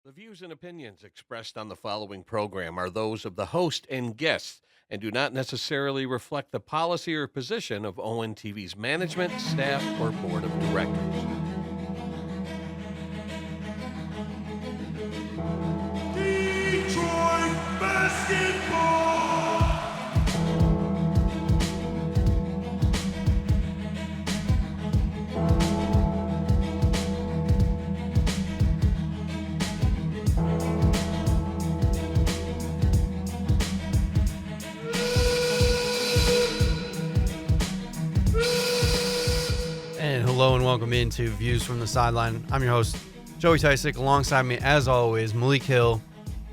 The views and opinions expressed on the following program are those of the host and guests and do not necessarily reflect the policy or position of ONTV's management, staff, or board of directors. Detroit basketball. And hello and welcome into Views from the Sideline. I'm your host, Joey Tysick. Alongside me, as always, Malik Hill.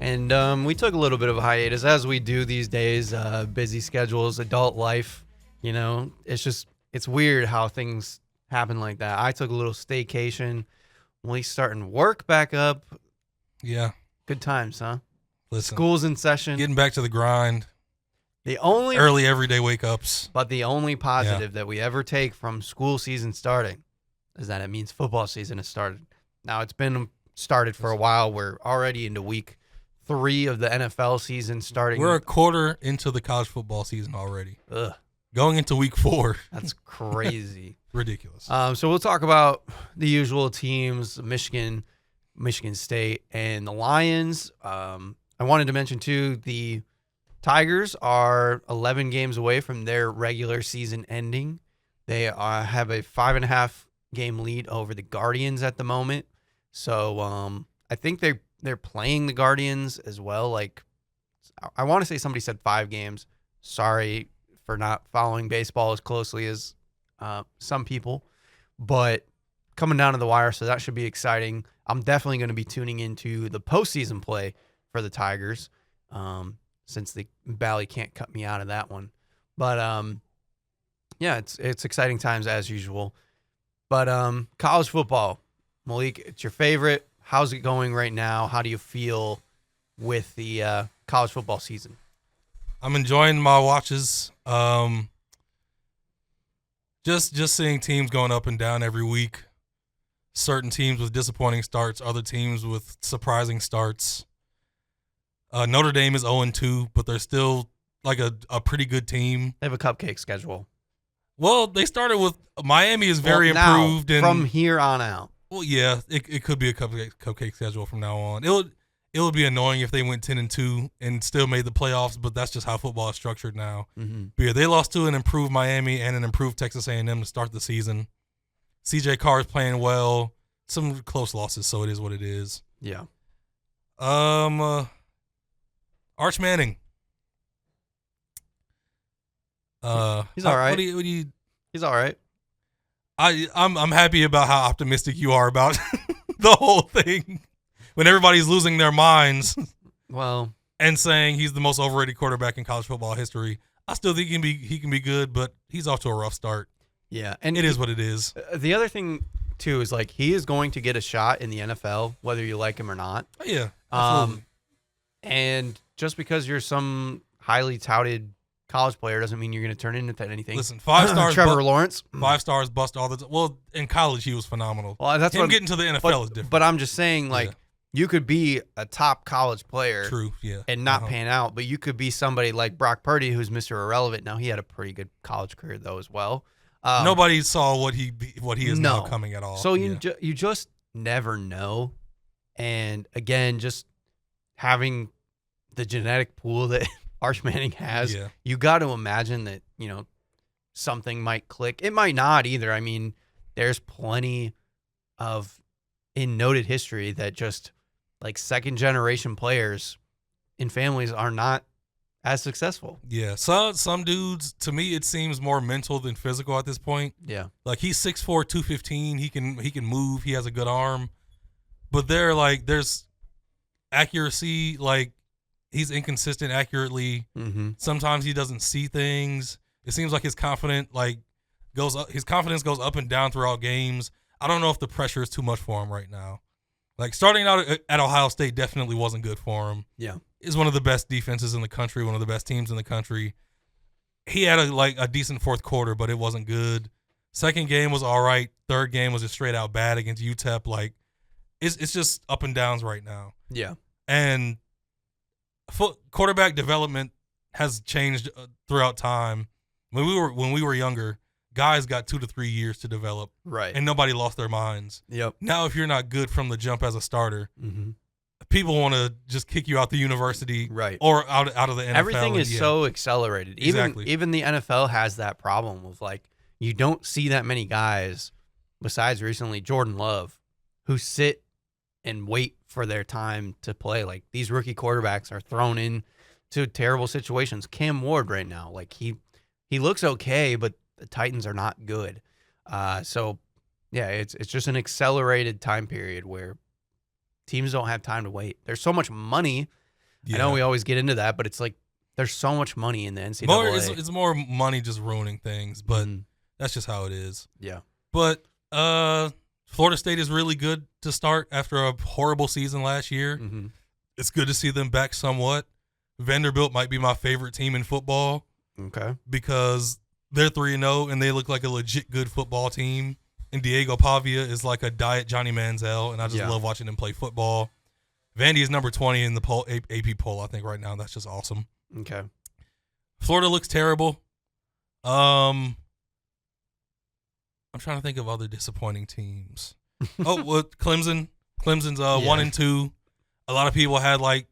And we took a little bit of a hiatus, as we do these days. Busy schedules, adult life. You know, it's weird how things happen like that. I took a little staycation. Malik's starting work back up. Yeah. Good times, huh? Listen, School's in session. getting back to the grind, The only early everyday wake ups. But the only positive that we ever take from school season starting is that it means football season has started. Now, it's been started for a while. We're already into week 3 of the NFL season starting. We're a quarter into the college football season already. Ugh, Going into week 4. that's crazy. Ridiculous. So we'll talk about the usual teams, Michigan State, and the Lions. I wanted to mention, too, the Tigers are 11 games away from their regular season ending. They have a 5.5 game lead over the Guardians at the moment. So I think they're playing the Guardians as well. Like, I want to say somebody said 5 games. Sorry for not following baseball as closely as some people, but coming down to the wire, so that should be exciting. I'm definitely going to be tuning into the postseason play for the Tigers. Since the Bally can't cut me out of that one. But, yeah, it's exciting times as usual. But college football, Malik, it's your favorite. How's it going right now? How do you feel with the college football season? I'm enjoying my watches. Just seeing teams going up and down every week. Certain teams with disappointing starts, other teams with surprising starts. Notre Dame is 0-2, but they're still like a pretty good team. They have a cupcake schedule. Well, they started with Miami is very now, improved. And, from here on out. well, yeah, it could be a cupcake schedule from now on. It would be annoying if they went 10-2 and still made the playoffs, but that's just how football is structured now. Mm-hmm. But yeah, they lost to an improved Miami and an improved Texas A&M to start the season. CJ Carr is playing well. Some close losses, so it is what it is. Yeah. Arch Manning. He's all right. What do you? He's all right. I'm happy about how optimistic you are about the whole thing. When everybody's losing their minds Well, and saying he's the most overrated quarterback in college football history, I still think he can be good, but he's off to a rough start. yeah. And It is what it is. The other thing, too, is like he is going to get a shot in the NFL, whether you like him or not. Yeah. Absolutely. And just because you're some highly touted college player doesn't mean you're going to turn into anything. Listen, 5 stars. Trevor Lawrence. 5 stars bust all the time. Well, in college he was phenomenal. Well, that's Him what. getting to the NFL is different. But I'm just saying, like, Yeah. you could be a top college player True. Yeah. and not Uh-huh. pan out, but you could be somebody like Brock Purdy, who's Mr. Irrelevant. Now, he had a pretty good college career, though, as well. Nobody saw what he is now No. coming at all. So Yeah. you just never know. And again, just having the genetic pool that Arch Manning has, Yeah. you got to imagine that, something might click. It might not either. I mean, there's plenty of in noted history that just like second generation players in families are not as successful. Yeah, some dudes, to me, it seems more mental than physical at this point. Yeah. Like he's 6'4", 215. He can move. He has a good arm, but there's accuracy. Like he's inconsistent accurately. Mm-hmm. Sometimes he doesn't see things. It seems like his confidence goes up and down throughout games. I don't know if the pressure is too much for him right now. Like starting out at Ohio State definitely wasn't good for him. Yeah. Is one of the best defenses in the country, one of the best teams in the country. He had a decent fourth quarter, but it wasn't good. Second game was all right. Third game was just straight out bad against UTEP. Like it's just up and downs right now. Yeah. And quarterback development has changed throughout time. When we were younger, guys got 2 to 3 years to develop, Right. and nobody lost their minds. Yep. Now, if you're not good from the jump as a starter, Mm-hmm. people want to just kick you out the university, Right. or out of the NFL. Everything is so accelerated. Exactly. Even the NFL has that problem of like you don't see that many guys, besides recently Jordan Love, who sit and wait for their time to play. Like these rookie quarterbacks are thrown in to terrible situations. Cam Ward right now, like he looks okay, but the Titans are not good. So yeah, it's just an accelerated time period where teams don't have time to wait. There's so much money. Yeah. I know we always get into that, but it's like there's so much money in the NCAA. It's more money just ruining things, but Mhm. that's just how it is. Yeah. But Florida State is really good to start after a horrible season last year. Mm-hmm. It's good to see them back somewhat. Vanderbilt might be my favorite team in football Okay. because they're 3-0 and they look like a legit good football team. And Diego Pavia is like a diet Johnny Manziel, and I just love watching him play football. Vandy is number 20 in the poll, AP poll, I think, right now. That's just awesome. Okay. Florida looks terrible. I'm trying to think of other disappointing teams. Well, Clemson. Clemson's 1-2. A lot of people had like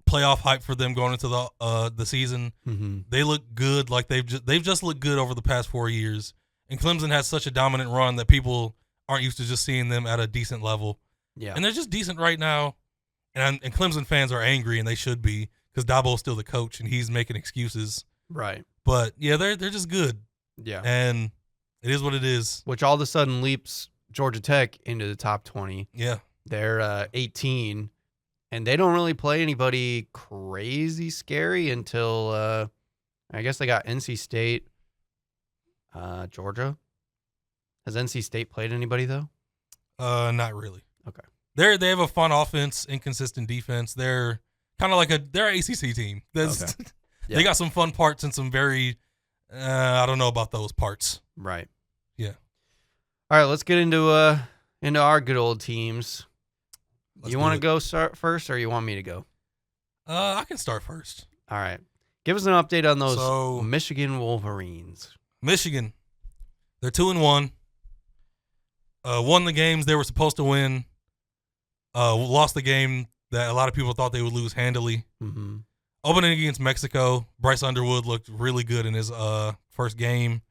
playoff hype for them going into the season. Mm-hmm. They look good. Like they've just looked good over the past 4 years. And Clemson has such a dominant run that people aren't used to just seeing them at a decent level. Yeah. And they're just decent right now. And Clemson fans are angry, and they should be, because Dabo's still the coach and he's making excuses. Right. But yeah, they're just good. Yeah. And it is what it is. Which all of a sudden leaps Georgia Tech into the top 20. Yeah. They're 18, and they don't really play anybody crazy scary until I guess they got NC State, Georgia. Has NC State played anybody though? Not really. Okay. They have a fun offense, inconsistent defense. They're kind of like they're an ACC team. Okay. Yeah. They got some fun parts and some very I don't know about those parts. Right. Yeah. All right, let's get into our good old teams. Let's You do want to it. go start first, or you want me to go? I can start first. All right. Give us an update on those So- Michigan Wolverines. Michigan, they're 2-1. Won the games they were supposed to win. Lost the game that a lot of people thought they would lose handily. Mm-hmm. Opening against Mexico, Bryce Underwood looked really good in his first game.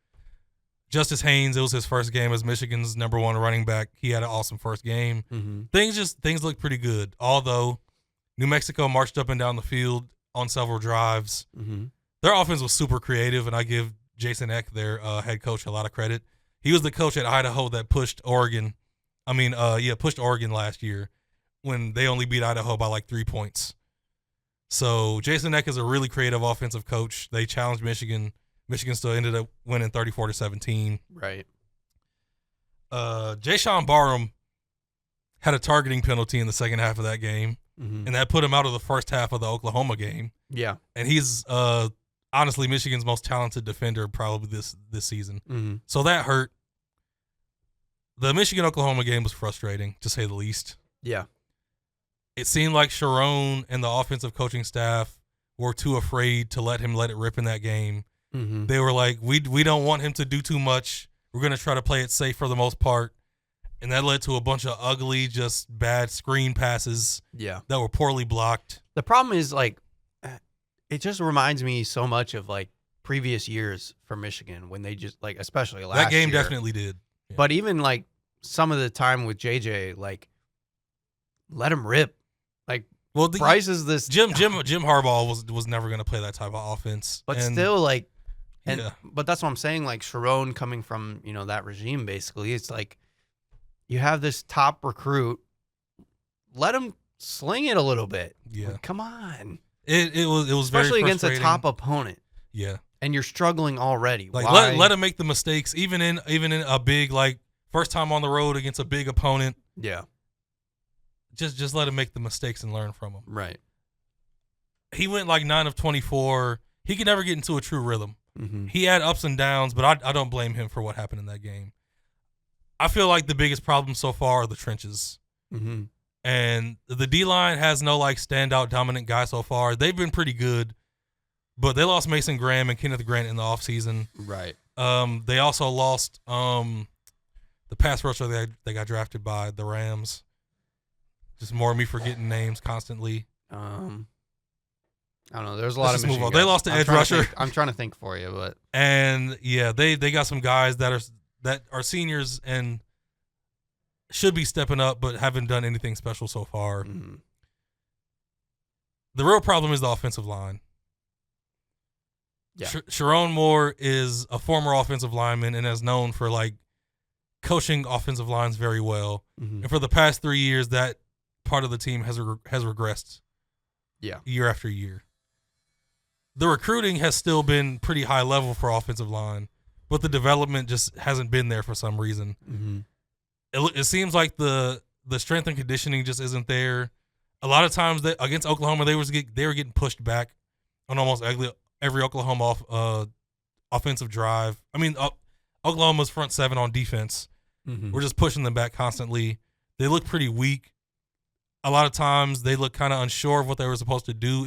Justice Haynes, it was his first game as Michigan's number 1 running back. He had an awesome first game. Mm-hmm. Things look pretty good. Although New Mexico marched up and down the field on several drives. Mm-hmm. Their offense was super creative, and I give Jason Eck, their head coach, a lot of credit. He was the coach at Idaho that pushed Oregon. Pushed Oregon last year when they only beat Idaho by like 3 points. So Jason Eck is a really creative offensive coach. They challenged Michigan. Michigan still ended up winning 34-17. Right. Jayshon Barham had a targeting penalty in the second half of that game, Mm-hmm. and that put him out of the first half of the Oklahoma game. Yeah. And he's honestly Michigan's most talented defender probably this season. Mm-hmm. So that hurt. The Michigan-Oklahoma game was frustrating, to say the least. Yeah. It seemed like Sharon and the offensive coaching staff were too afraid to let it rip in that game. Mm-hmm. They were like, we don't want him to do too much. We're going to try to play it safe for the most part. And that led to a bunch of ugly, just bad screen passes Yeah. that were poorly blocked. The problem is, like, it just reminds me so much of, like, previous years for Michigan when they just, like, especially last That game year. definitely did. Yeah. But even, like, some of the time with JJ, like, let him rip. Like, Well, Bryce is this. Jim Harbaugh was never going to play that type of offense. But And- still, like, Yeah. but that's what I'm saying. Like, Sharon coming from, that regime, basically, it's like you have this top recruit. Let him sling it a little bit. Yeah. Like, come on. It was Especially very against a frustrating. top opponent. Yeah. And you're struggling already. Like Why? let him make the mistakes, even in a big, like, first time on the road against a big opponent. Yeah. Just let him make the mistakes and learn from them. Right. He went like 9 of 24. He could never get into a true rhythm. Mm-hmm. He had ups and downs, but I don't blame him for what happened in that game. I feel like the biggest problem so far are the trenches. Mm-hmm. And the D-line has no like standout dominant guy so far. They've been pretty good, but they lost Mason Graham and Kenneth Grant in the offseason. Right. They also lost the pass rusher they got drafted by the Rams. Just more of me forgetting names constantly. I don't know. There's a lot Let's of just move Michigan on. They guys. lost the I'm edge trying to rusher. think- I'm trying to think for you, but And yeah, they got some guys that are seniors and should be stepping up, but haven't done anything special so far. mhm. The real problem is the offensive line. Yeah. Sharon Moore is a former offensive lineman and is known for like coaching offensive lines very well. Mhm. And for the past 3 years, that part of the team has regressed. Yeah. Year after year. The recruiting has still been pretty high level for offensive line, but the development just hasn't been there for some reason. Mhm. It seems like the strength and conditioning just isn't there. A lot of times against Oklahoma, they were getting pushed back on almost every Oklahoma offensive drive. I mean, Oklahoma's front seven on defense. Mhm. We're just pushing them back constantly. They look pretty weak. A lot of times they look kind of unsure of what they were supposed to do.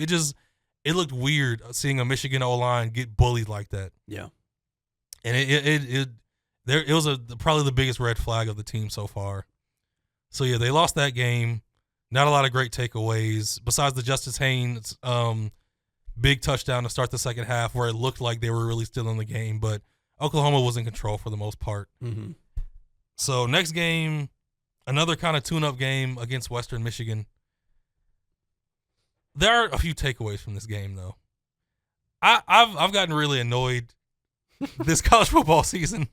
It looked weird seeing a Michigan O-line get bullied like that. Yeah. And it was probably the biggest red flag of the team so far. So yeah, they lost that game. Not a lot of great takeaways besides the Justice Haynes big touchdown to start the second half, where it looked like they were really still in the game, but Oklahoma was in control for the most part. Mhm. So next game, another kind of tune-up game against Western Michigan. There are a few takeaways from this game, though. I've gotten really annoyed this college football season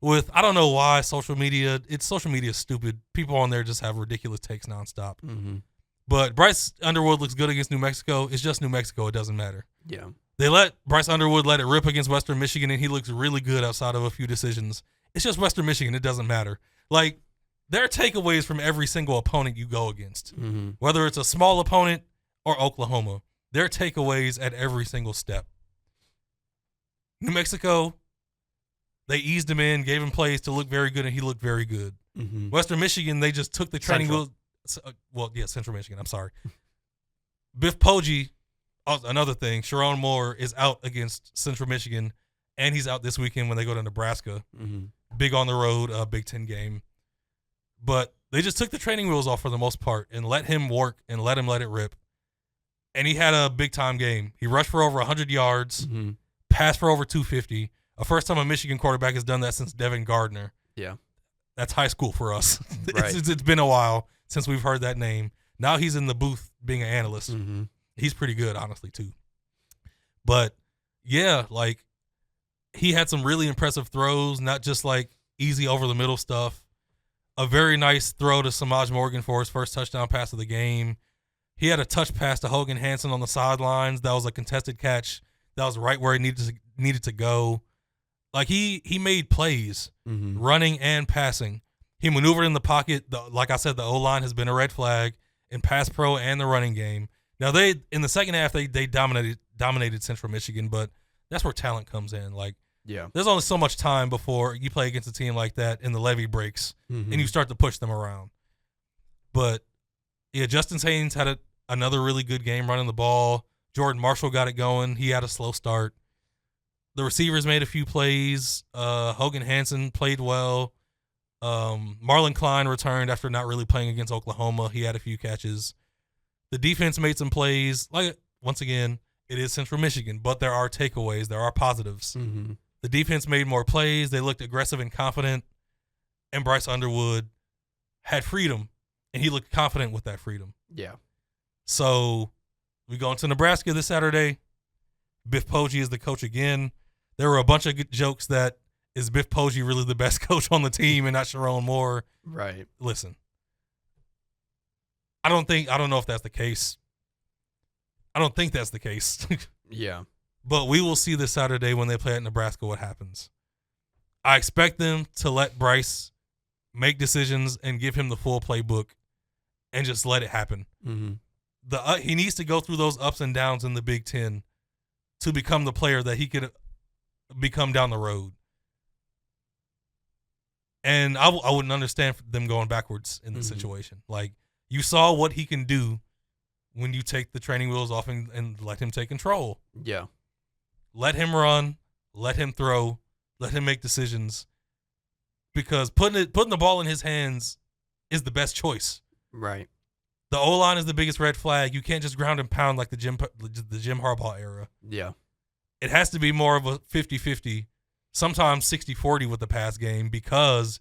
with, I don't know why, social media. Social media is stupid. People on there just have ridiculous takes nonstop. Mhm. But Bryce Underwood looks good against New Mexico. It's just New Mexico. It doesn't matter. Yeah. They let Bryce Underwood let it rip against Western Michigan, and he looks really good outside of a few decisions. It's just Western Michigan. It doesn't matter. Like, there are takeaways from every single opponent you go against, Mhm. whether it's a small opponent or Oklahoma. There are takeaways at every single step. New Mexico, they eased him in, gave him plays to look very good, and he looked very good. Mhm. Western Michigan, they just took the training Central. wheel. Central Michigan. I'm sorry. Biff Poggi, another thing. Sharon Moore is out against Central Michigan, and he's out this weekend when they go to Nebraska. Mhm. Big on the road, Big Ten game. But they just took the training wheels off for the most part and let him work and let him let it rip. And he had a big time game. He rushed for over 100 yards, Mhm. passed for over 250. A first time a Michigan quarterback has done that since Devin Gardner. Yeah. That's high school for us. Right. It's been a while since we've heard that name. Now he's in the booth being an analyst. Mhm. He's pretty good, honestly, too. But yeah, like, he had some really impressive throws, not just like easy over the middle stuff. A very nice throw to Samaj Morgan for his first touchdown pass of the game. He had a touch pass to Hogan Hansen on the sidelines. That was a contested catch. That was right where he needed to go. Like, he made plays, Mhm. running and passing. He maneuvered in the pocket. Like I said, the O-line has been a red flag in pass pro and the running game. Now, in the second half, they dominated Central Michigan, but that's where talent comes in. Like, Yeah. there's only so much time before you play against a team like that and the levee breaks Mhm. and you start to push them around. But yeah, Justin Haynes had another really good game running the ball. Jordan Marshall got it going. He had a slow start. The receivers made a few plays. Hogan Hansen played well. Marlon Klein returned after not really playing against Oklahoma. He had a few catches. The defense made some plays. Like, once again, it is Central Michigan, but there are takeaways. There are positives. Mhm. The defense made more plays. They looked aggressive and confident. And Bryce Underwood had freedom, and he looked confident with that freedom. Yeah. So we go into Nebraska this Saturday. Biff Poggi is the coach again. There were a bunch of good jokes that, is Biff Poggi really the best coach on the team and not Sharon Moore? Right. Listen, I don't know if that's the case. I don't think that's the case. Yeah. But we will see this Saturday when they play at Nebraska what happens. I expect them to let Bryce make decisions and give him the full playbook and just let it happen. Mhm. He needs to go through those ups and downs in the Big Ten to become the player that he could become down the road. And I wouldn't understand them going backwards in this situation. Like, you saw what he can do when you take the training wheels off and let him take control. Yeah. Let him run, let him throw, let him make decisions. Because putting the ball in his hands is the best choice. Right. The O-line is the biggest red flag. You can't just ground and pound like the Jim Harbaugh era. Yeah. It has to be more of a 50-50, sometimes 60-40 with the pass game, because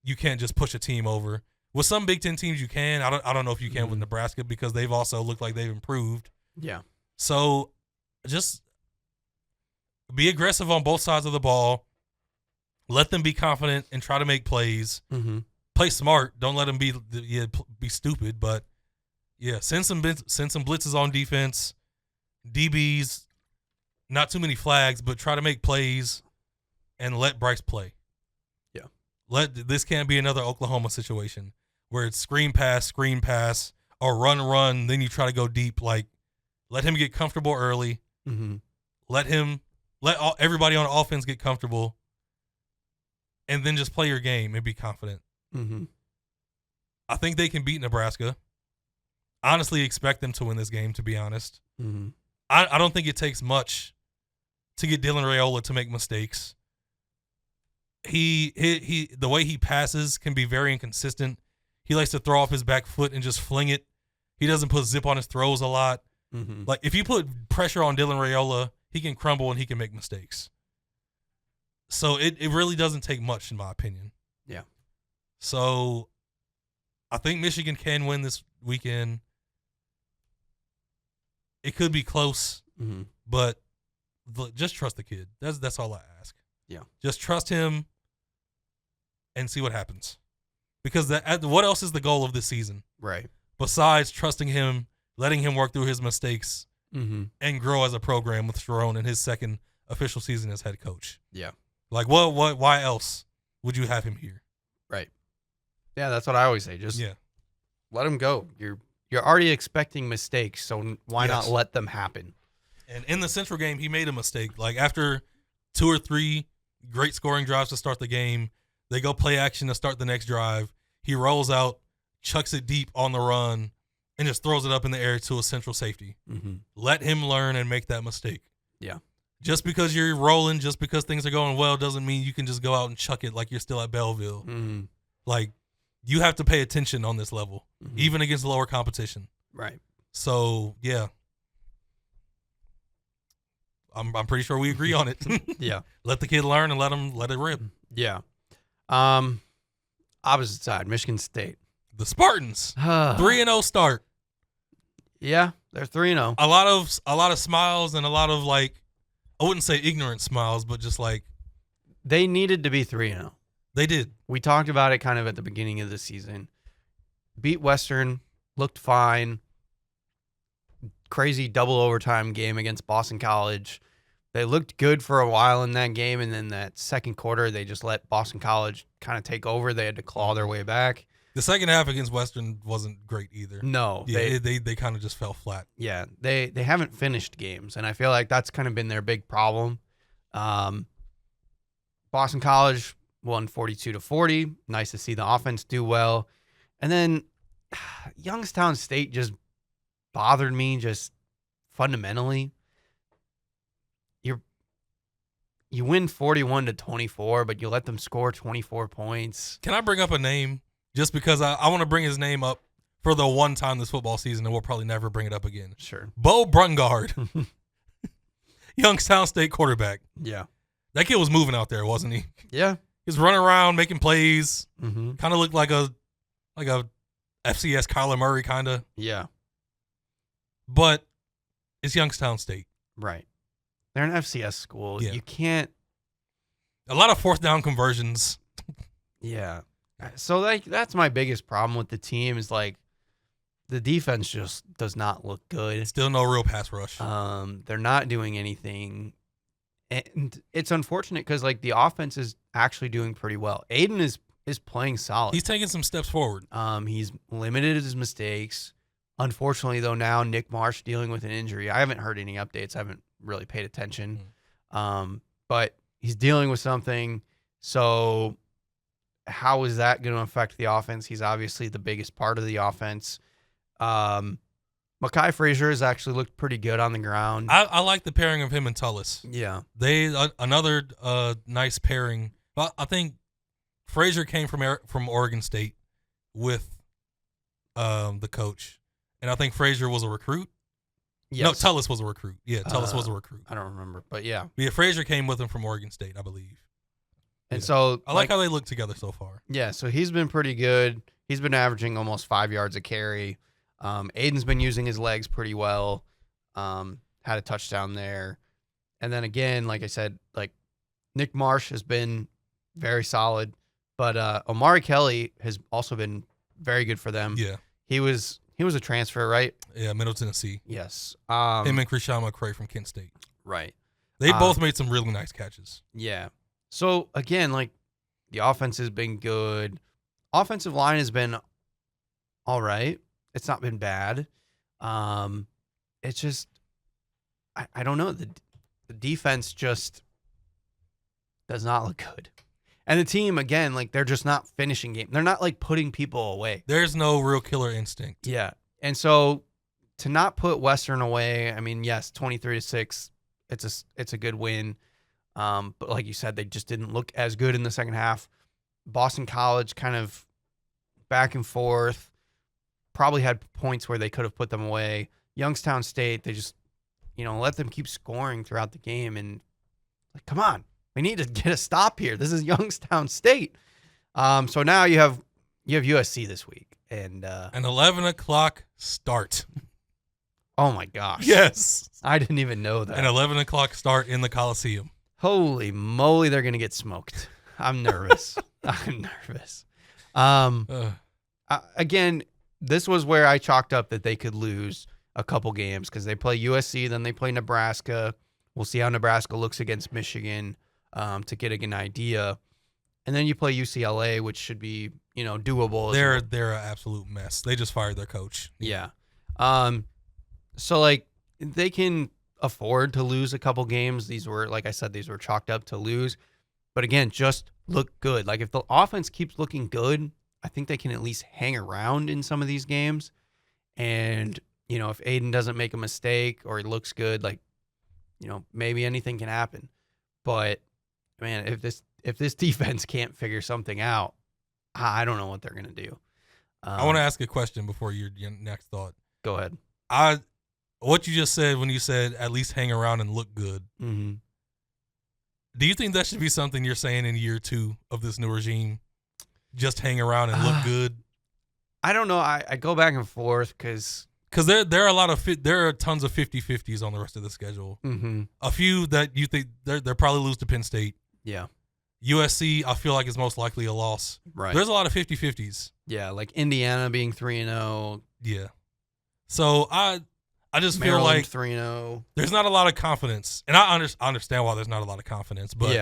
you can't just push a team over. With some Big Ten teams, you can. I don't know if you can with Nebraska, because they've also looked like they've improved. Yeah. So just be aggressive on both sides of the ball. Let them be confident and try to make plays. Play smart. Don't let them be stupid. But yeah, send some blitzes on defense. DBs, not too many flags, but try to make plays and let Bryce play. Yeah. This can't be another Oklahoma situation where it's screen pass, or run, then you try to go deep. Like, let him get comfortable early. Let everybody on offense get comfortable, and then just play your game and be confident. I think they can beat Nebraska. Honestly, expect them to win this game, to be honest. I don't think it takes much to get Dylan Raiola to make mistakes. The way he passes can be very inconsistent. He likes to throw off his back foot and just fling it. He doesn't put zip on his throws a lot. Like, if you put pressure on Dylan Raiola, he can crumble and he can make mistakes. So it really doesn't take much, in my opinion. Yeah. So I think Michigan can win this weekend. It could be close, but just trust the kid. That's all I ask. Yeah. Just trust him and see what happens. Because what else is the goal of this season? Right. Besides trusting him, letting him work through his mistakes, and grow as a program with Sharon in his second official season as head coach. Yeah. Like, why else would you have him here? Right. Yeah, that's what I always say. Just Yeah. let him go. You're already expecting mistakes, so why not let them happen? And in the Central game, he made a mistake. Like, after 2 or 3 great scoring drives to start the game, they go play action to start the next drive. He rolls out, chucks it deep on the run, and just throws it up in the air to a Central safety. Let him learn and make that mistake. Yeah. Just because you're rolling, just because things are going well, doesn't mean you can just go out and chuck it like you're still at Belleville. Like, you have to pay attention on this level, even against lower competition. Right. So, yeah. I'm pretty sure we agree on it. Yeah. Let the kid learn and let it rip. Yeah. Opposite side, Michigan State. The Spartans, 3-0 start. Yeah, they're 3-0. A lot of smiles and a lot of, like, I wouldn't say ignorant smiles, but just like They needed to be 3-0. they did. We talked about it kind of at the beginning of the season. Beat Western, looked fine. Crazy double overtime game against Boston College. They looked good for a while in that game, and then that second quarter, they just let Boston College kind of take over. They had to claw their way back. The second half against Western wasn't great either. No. Yeah, they kind of just fell flat. Yeah, they haven't finished games, and I feel like that's kind of been their big problem. Boston College won 42-40. Nice to see the offense do well. And then Youngstown State just bothered me just fundamentally. You win 41-24, but you let them score 24 points. Can I bring up a name just because I want to bring his name up for the one time this football season, and we'll probably never bring it up again. Sure. Bo Brungard, Youngstown State quarterback. Yeah. That kid was moving out there, wasn't he? Yeah. He was running around making plays. Mm-hmm. Kind of looked like a FCS Kyler Murray kind of. Yeah. But it's Youngstown State. Right. They're an FCS school. Yeah. You can't. A lot of fourth down conversions. Yeah. So that's my biggest problem with the team is like the defense just does not look good. Still no real pass rush. They're not doing anything. And it's unfortunate because like the offense is actually doing pretty well. Aiden is playing solid. He's taking some steps forward. He's limited his mistakes. Unfortunately, though, now Nick Marsh dealing with an injury. I haven't heard any updates. I haven't really paid attention. But he's dealing with something. So how is that going to affect the offense? He's obviously the biggest part of the offense. Mekhi Frazier has actually looked pretty good on the ground. I like the pairing of him and Tullis. Yeah. They another nice pairing. Well, I think Frazier came from Oregon State with the coach, and I think Frazier was a recruit. Yes. No, Tullis was a recruit. Yeah, Tullis was a recruit. I don't remember, but yeah. Yeah, Frazier came with him from Oregon State, I believe. And Yeah. so I like how they look together so far. Yeah, so he's been pretty good. He's been averaging almost 5 yards a carry. Aiden's been using his legs pretty well. Had a touchdown there. And then again, like I said, like Nick Marsh has been very solid, but Omari Kelly has also been very good for them. Yeah. He was a transfer, right? Yeah, Middle Tennessee. Yes. Him and Krishan McCray from Kent State. Right. They both made some really nice catches. Yeah. So again, like the offense has been good. Offensive line has been all right. It's not been bad. It's just I don't know. The defense just does not look good. And the team, again, like they're just not finishing game. They're not like putting people away. There's no real killer instinct. Yeah. And so to not put Western away, I mean, yes, 23-6, it's a good win. But like you said, they just didn't look as good in the second half. Boston College kind of back and forth. Probably had points where they could have put them away. Youngstown State, they just, let them keep scoring throughout the game. And like, come on, we need to get a stop here. This is Youngstown State. So now you have USC this week, and An 11 o'clock start. oh my gosh, Yes. I didn't even know that. An 11 o'clock start in the Coliseum. Holy moly, they're gonna get smoked. I'm nervous. I'm nervous. Again, this was where I chalked up that they could lose a couple games because they play USC, then they play Nebraska. We'll see how Nebraska looks against Michigan to get an idea. And then you play UCLA, which should be, doable. They're an absolute mess. They just fired their coach. Yeah. So like they can afford to lose a couple games. These were, like I said, chalked up to lose. But again, just look good. Like if the offense keeps looking good, I think they can at least hang around in some of these games. And, if Aiden doesn't make a mistake or he looks good, like, maybe anything can happen. But man, if this defense can't figure something out, I don't know what they're going to do. I want to ask a question before your next thought. Go ahead. What you just said when you said at least hang around and look good. Mm-hmm. Do you think that should be something you're saying in year 2 of this new regime? Just hang around and look good? I don't know. I go back and forth because there are tons of 50-50s on the rest of the schedule. mm-hmm. A few that you think they'll probably lose to Penn State. Yeah. USC, I feel like is most likely a loss. Right. There's a lot of 50-50s. Yeah, like Indiana being 3-0. Yeah. So I just Maryland feel like 3-0. there's not a lot of confidence, and I understand why there's not a lot of confidence. But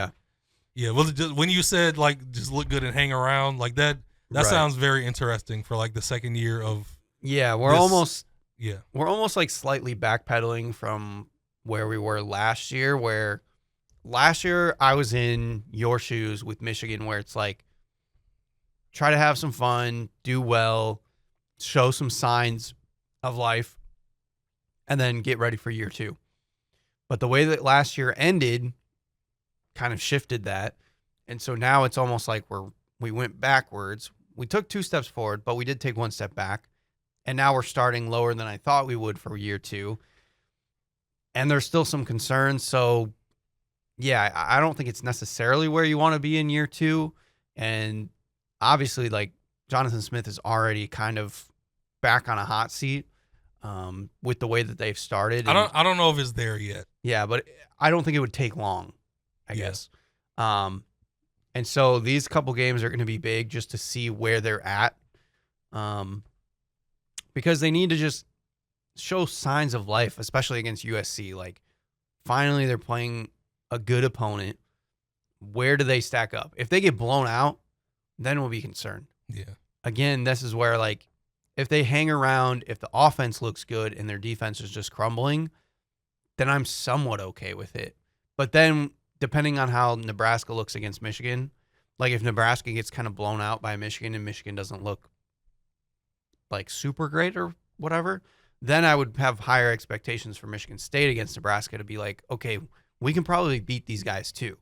yeah. Well, when you said like just look good and hang around like that Right. sounds very interesting for like the second year of. Yeah, we're this- almost like slightly backpedaling from where we were last year. Where last year I was in your shoes with Michigan, where it's like try to have some fun, do well, show some signs of life, and then get ready for year 2. But the way that last year ended kind of shifted that. And so now it's almost like we went backwards. We took 2 steps forward, but we did take 1 step back. And now we're starting lower than I thought we would for year 2. And there's still some concerns. So, yeah, I don't think it's necessarily where you want to be in year 2. And obviously, like, Jonathan Smith is already kind of back on a hot seat with the way that they've started. I don't know if it's there yet. Yeah, but I don't think it would take long, I Yeah. guess. And so these couple games are going to be big just to see where they're at. Because they need to just show signs of life, especially against USC. Like, finally, they're playing a good opponent. Where do they stack up? If they get blown out, then we'll be concerned. Yeah. Again, this is where, like, if they hang around, if the offense looks good and their defense is just crumbling, then I'm somewhat okay with it. But then, depending on how Nebraska looks against Michigan, like if Nebraska gets kind of blown out by Michigan and Michigan doesn't look like super great or whatever, then I would have higher expectations for Michigan State against Nebraska to be like, okay, we can probably beat these guys too.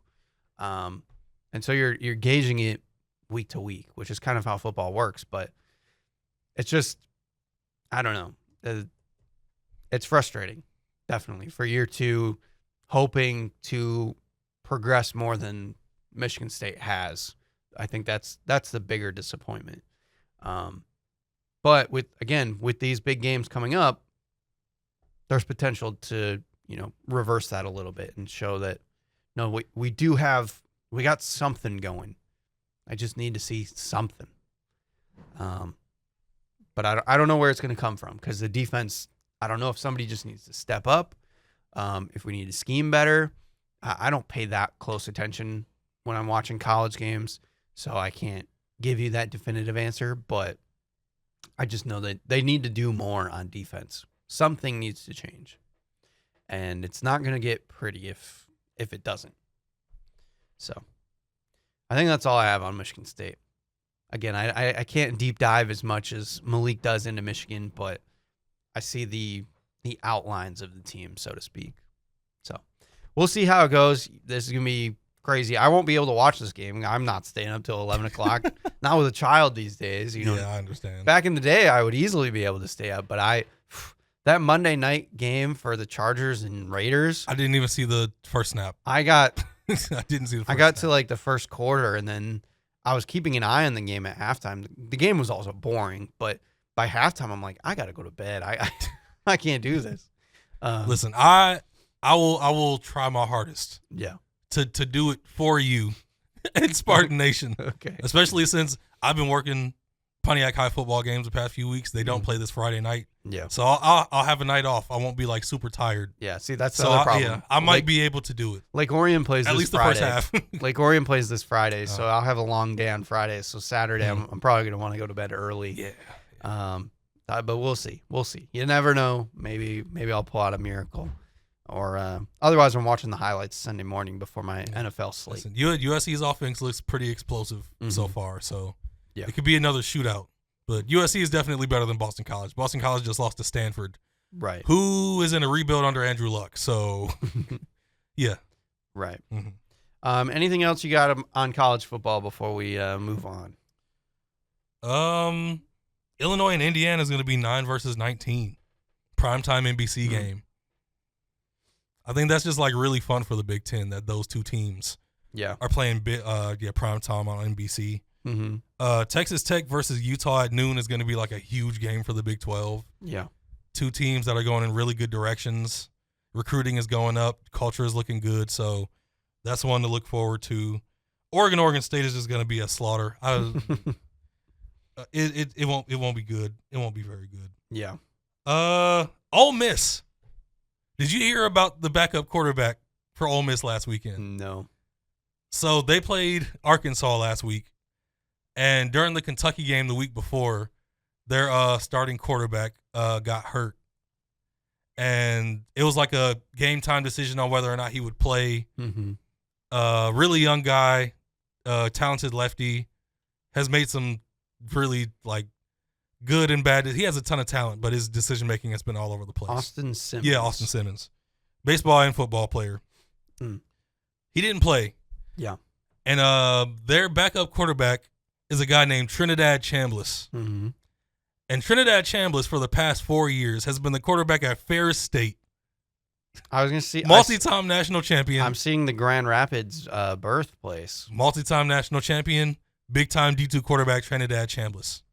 And so you're gauging it week to week, which is kind of how football works. But it's just, I don't know. It's frustrating, definitely, for year two, hoping to progress more than Michigan State has. I think that's the bigger disappointment. But with these big games coming up, there's potential to, reverse that a little bit and show that, no, we got something going. I just need to see something. But I don't know where it's going to come from, because the defense, I don't know if somebody just needs to step up, if we need to scheme better. I don't pay that close attention when I'm watching college games, so I can't give you that definitive answer, but I just know that they need to do more on defense. Something needs to change, and it's not going to get pretty if it doesn't. So I think that's all I have on Michigan State. Again, I can't deep dive as much as Malik does into Michigan, but I see the outlines of the team, so to speak. So we'll see how it goes. This is going to be crazy. I won't be able to watch this game. I'm not staying up till 11 o'clock. Not with a child these days. Yeah, I understand. Back in the day, I would easily be able to stay up, but that Monday night game for the Chargers and Raiders, I didn't even see the first snap. I didn't see the first I got snap. to like the first quarter, and then I was keeping an eye on the game at halftime. The game was also boring, but by halftime, I'm like, I got to go to bed. I can't do this. Listen, I will try my hardest. Yeah. To do it for you in Spartan Nation. Okay. Especially since I've been working Pontiac High football games the past few weeks. They don't play this Friday night. Yeah. So I'll have a night off. I won't be like super tired. Yeah. See, that's the other problem. I might be able to do it. Lake Orion plays at this least Friday. the first half. Lake Orion plays this Friday, so I'll have a long day on Friday. So Saturday, I'm probably going to want to go to bed early. Yeah. But we'll see. We'll see. You never know. Maybe I'll pull out a miracle. Or otherwise, I'm watching the highlights Sunday morning before my NFL slate. Listen, USC's offense looks pretty explosive so far, so it could be another shootout. But USC is definitely better than Boston College. Boston College just lost to Stanford, right? Who is in a rebuild under Andrew Luck. So, yeah. Right. Mm-hmm. Anything else you got on college football before we move on? Illinois and Indiana is going to be 9 versus 19. Primetime NBC game. I think that's just like really fun for the Big Ten that those two teams are playing prime time on NBC. Mm-hmm. Texas Tech versus Utah at noon is going to be like a huge game for the Big 12. Yeah. Two teams that are going in really good directions. Recruiting is going up. Culture is looking good. So that's one to look forward to. Oregon State is just going to be a slaughter. It won't be good. It won't be very good. Yeah. Ole Miss. Did you hear about the backup quarterback for Ole Miss last weekend? No. So they played Arkansas last week, and during the Kentucky game the week before, their starting quarterback got hurt, and it was like a game time decision on whether or not he would play. Mm-hmm. Really young guy, talented lefty, has made some really like good and bad. He has a ton of talent, but his decision making has been all over the place. Austin Simmons. Yeah, Austin Simmons, baseball and football player. He didn't play. Yeah, and their backup quarterback is a guy named Trinidad Chambliss. Mm-hmm. And Trinidad Chambliss for the past 4 years has been the quarterback at Ferris State. I was gonna see multi-time national champion. I'm seeing the Grand Rapids birthplace. Multi-time national champion, big-time D2 quarterback Trinidad Chambliss.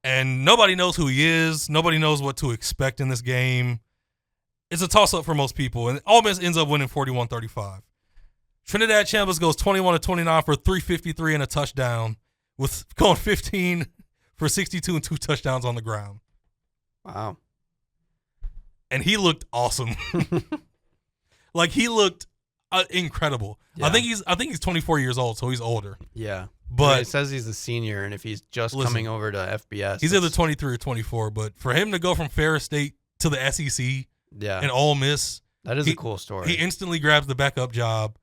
And nobody knows who he is. Nobody knows what to expect in this game. It's a toss-up for most people. And Ole Miss ends up winning 41-35. Trinidad Chambliss goes 21-29 for 353 and a touchdown, with going 15 for 62 and 2 touchdowns on the ground. Wow. And he looked awesome. Like, he looked incredible. Yeah. I think he's 24 years old, so he's older. Yeah. But it says he's a senior, and if he's just coming over to FBS, he's either 23 or 24. But for him to go from Ferris State to the SEC and Ole Miss, that is a cool story. He instantly grabs the backup job,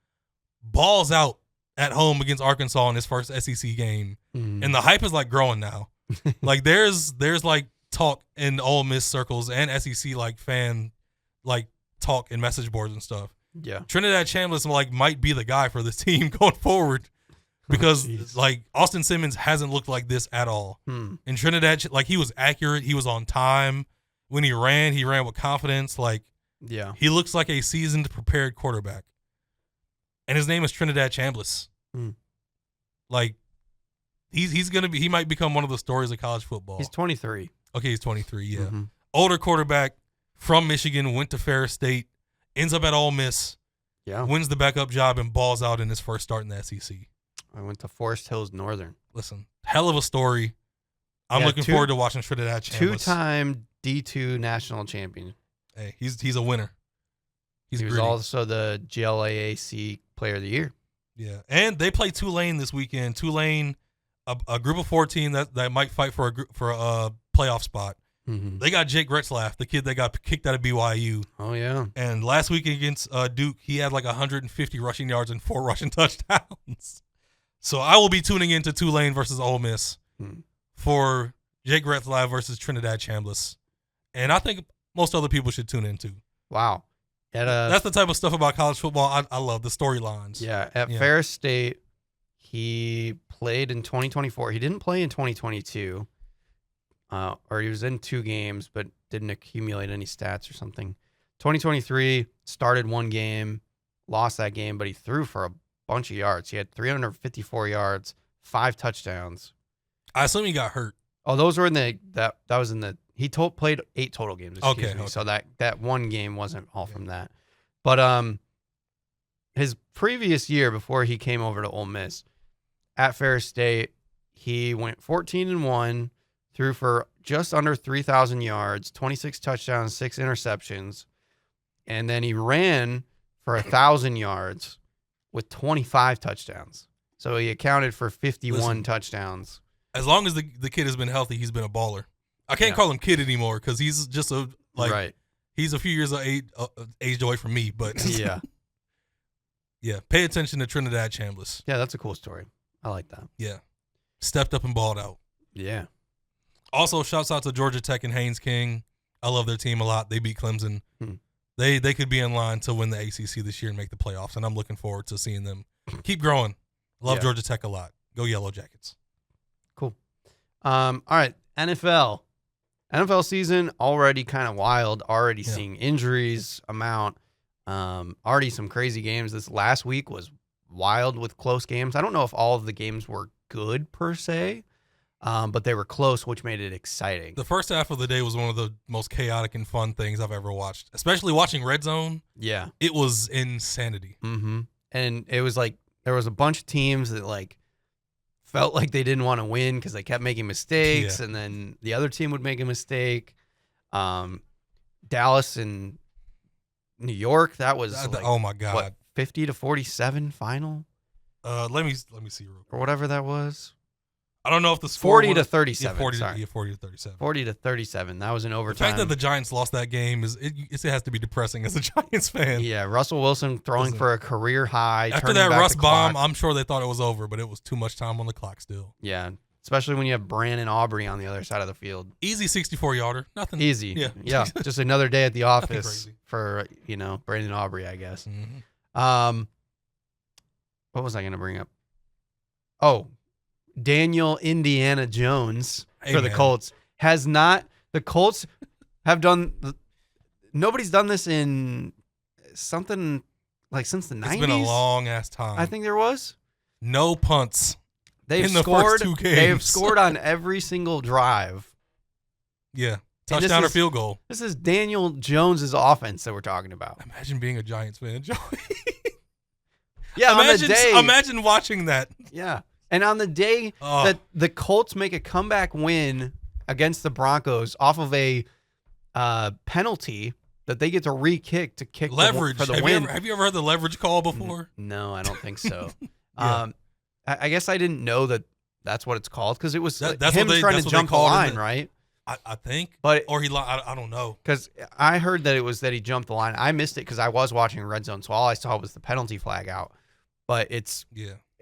balls out at home against Arkansas in his first SEC game. And the hype is like growing now. Like there's like talk in Ole Miss circles and SEC like fan like talk and message boards and stuff. Yeah. Trinidad Chambliss like might be the guy for this team going forward because like Austin Simmons hasn't looked like this at all. And Trinidad, like he was accurate, he was on time. When he ran with confidence. Like he looks like a seasoned, prepared quarterback. And his name is Trinidad Chambliss. Like he might become one of the stories of college football. He's 23. Okay, he's 23, yeah. Older quarterback from Michigan, went to Ferris State, ends up at Ole Miss, wins the backup job, and balls out in his first start in the SEC. I went to Forest Hills Northern. Listen, hell of a story. I'm looking forward to watching Trinidad Chambliss. Two-time D2 national champion. Hey, he's a winner. He was also the GLAAC Player of the Year. Yeah, and they play Tulane this weekend. Tulane, a group of 4 team that might fight for a playoff spot. They got Jake Retzlaff, the kid that got kicked out of BYU. Oh, yeah. And last week against Duke, he had like 150 rushing yards and 4 rushing touchdowns. So I will be tuning into Tulane versus Ole Miss for Jake Retzlaff versus Trinidad Chambliss. And I think most other people should tune in too. Wow. That's the type of stuff about college football I love, the storylines. Yeah. At Ferris State, he played in 2024. He didn't play in 2022. Or he was in 2 games, but didn't accumulate any stats or something. 2023, started 1 game, lost that game, but he threw for a bunch of yards. He had 354 yards, 5 touchdowns. I assume he got hurt. Oh, those were in that was in the he played 8 total games. Excuse me. Okay. So that 1 game wasn't all from that. But his previous year before he came over to Ole Miss, at Ferris State, he went 14-1. Threw for just under 3,000 yards, 26 touchdowns, 6 interceptions. And then he ran for 1,000 yards with 25 touchdowns. So he accounted for 51 touchdowns. As long as the kid has been healthy, he's been a baller. I can't call him kid anymore because he's just he's a few years of age away from me. But yeah, pay attention to Trinidad Chambliss. Yeah, that's a cool story. I like that. Yeah. Stepped up and balled out. Yeah. Also, shouts out to Georgia Tech and Haynes King. I love their team a lot. They beat Clemson. They could be in line to win the ACC this year and make the playoffs, and I'm looking forward to seeing them keep growing. Love Georgia Tech a lot. Go Yellow Jackets. Cool. All right, NFL. NFL season already kind of wild. Already seeing injuries amount. Already some crazy games. This last week was wild with close games. I don't know if all of the games were good per se. But they were close, which made it exciting. The first half of the day was one of the most chaotic and fun things I've ever watched, especially watching Red Zone. Yeah. It was insanity. And it was like there was a bunch of teams that like felt like they didn't want to win because they kept making mistakes, and then the other team would make a mistake. Dallas and New York, that was like, oh my God, what, 50-47 final? Let me see real quick. Or whatever that was. I don't know if the score 40-37. Yeah, 40 sorry. 40-37. 40-37. That was in overtime. The fact that the Giants lost that game it has to be depressing as a Giants fan. Yeah, Russell Wilson throwing for a career high. After that Russ bomb, I'm sure they thought it was over, but it was too much time on the clock still. Yeah, especially when you have Brandon Aubrey on the other side of the field. Easy 64-yarder. Nothing. Easy. Yeah. Just another day at the office for, Brandon Aubrey, I guess. What was I going to bring up? Oh, Daniel Indiana Jones for the Colts the Colts have done, nobody's done this in something like since the 90s. It's been a long ass time. I think there was. No punts. They've the scored, first 2 games. They've scored on every single drive. Yeah. Touchdown or field goal. This is Daniel Jones's offense that we're talking about. Imagine being a Giants fan, Joey. Yeah, imagine watching that. Yeah. And on the day that the Colts make a comeback win against the Broncos off of a penalty that they get to re-kick to kick leverage for the win. Have you ever heard the leverage call before? No, I don't think so. I guess I didn't know that that's what it's called because it was him trying to jump the line, right? I think. But I don't know. Because I heard that it was that he jumped the line. I missed it because I was watching Red Zone, so all I saw was the penalty flag out. But it's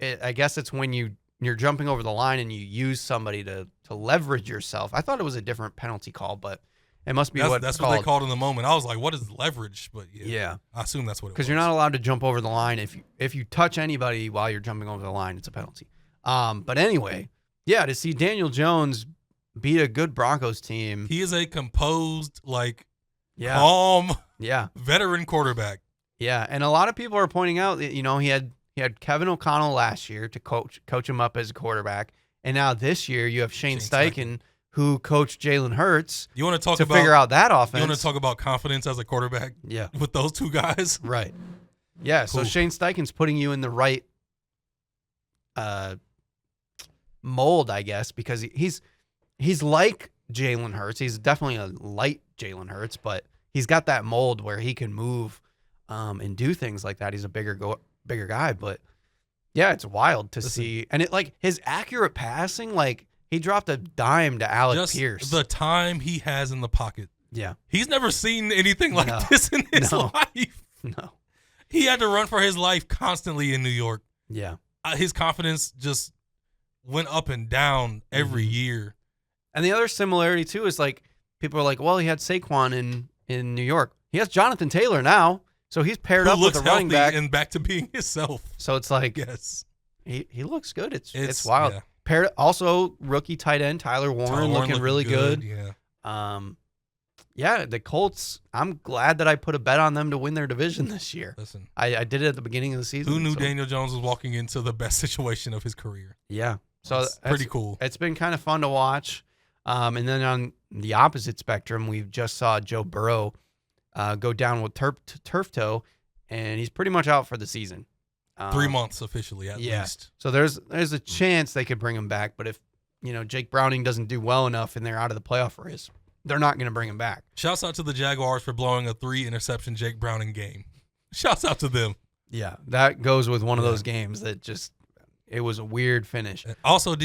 I guess it's when you're jumping over the line and you use somebody to leverage yourself. I thought it was a different penalty call, but it must be that's what they called in the moment. I was like, what is leverage? But yeah. I assume that's what it was. Because you're not allowed to jump over the line. If you touch anybody while you're jumping over the line, it's a penalty. But anyway, yeah, to see Daniel Jones beat a good Broncos team. He is a composed, calm veteran quarterback. Yeah, and a lot of people are pointing out that, he had Kevin O'Connell last year to coach him up as a quarterback, and now this year you have Shane Steichen who coached Jalen Hurts. You want to talk figure out that offense? You want to talk about confidence as a quarterback? Yeah, with those two guys, right? Yeah, so Shane Steichen's putting you in the right mold, I guess, because he's like Jalen Hurts. He's definitely a light Jalen Hurts, but he's got that mold where he can move and do things like that. He's a bigger guy, but yeah, it's wild to see. And his accurate passing, he dropped a dime to Alec Pierce. The time he has in the pocket. Yeah. He's never seen anything like this in his life. No. He had to run for his life constantly in New York. Yeah. His confidence just went up and down every year. And the other similarity too is people are like, well, he had Saquon in New York. He has Jonathan Taylor now, so he's paired up with a running back and back to being himself. So it's yes, he looks good. It's wild. Yeah. Paired also rookie tight end Tyler Warren looking really good. Yeah. Yeah, the Colts, I'm glad that I put a bet on them to win their division this year. Listen, I did it at the beginning of the season. Who knew Daniel Jones was walking into the best situation of his career? Yeah. So that's pretty cool. It's been kind of fun to watch. And then on the opposite spectrum, we just saw Joe Burrow go down with turf toe, and he's pretty much out for the season. 3 months officially, at least. So there's a chance they could bring him back, but if Jake Browning doesn't do well enough and they're out of the playoff race, they're not going to bring him back. Shouts out to the Jaguars for blowing a 3-interception Jake Browning game. Shouts out to them. Yeah, that goes with one of those games that it was a weird finish. Also, have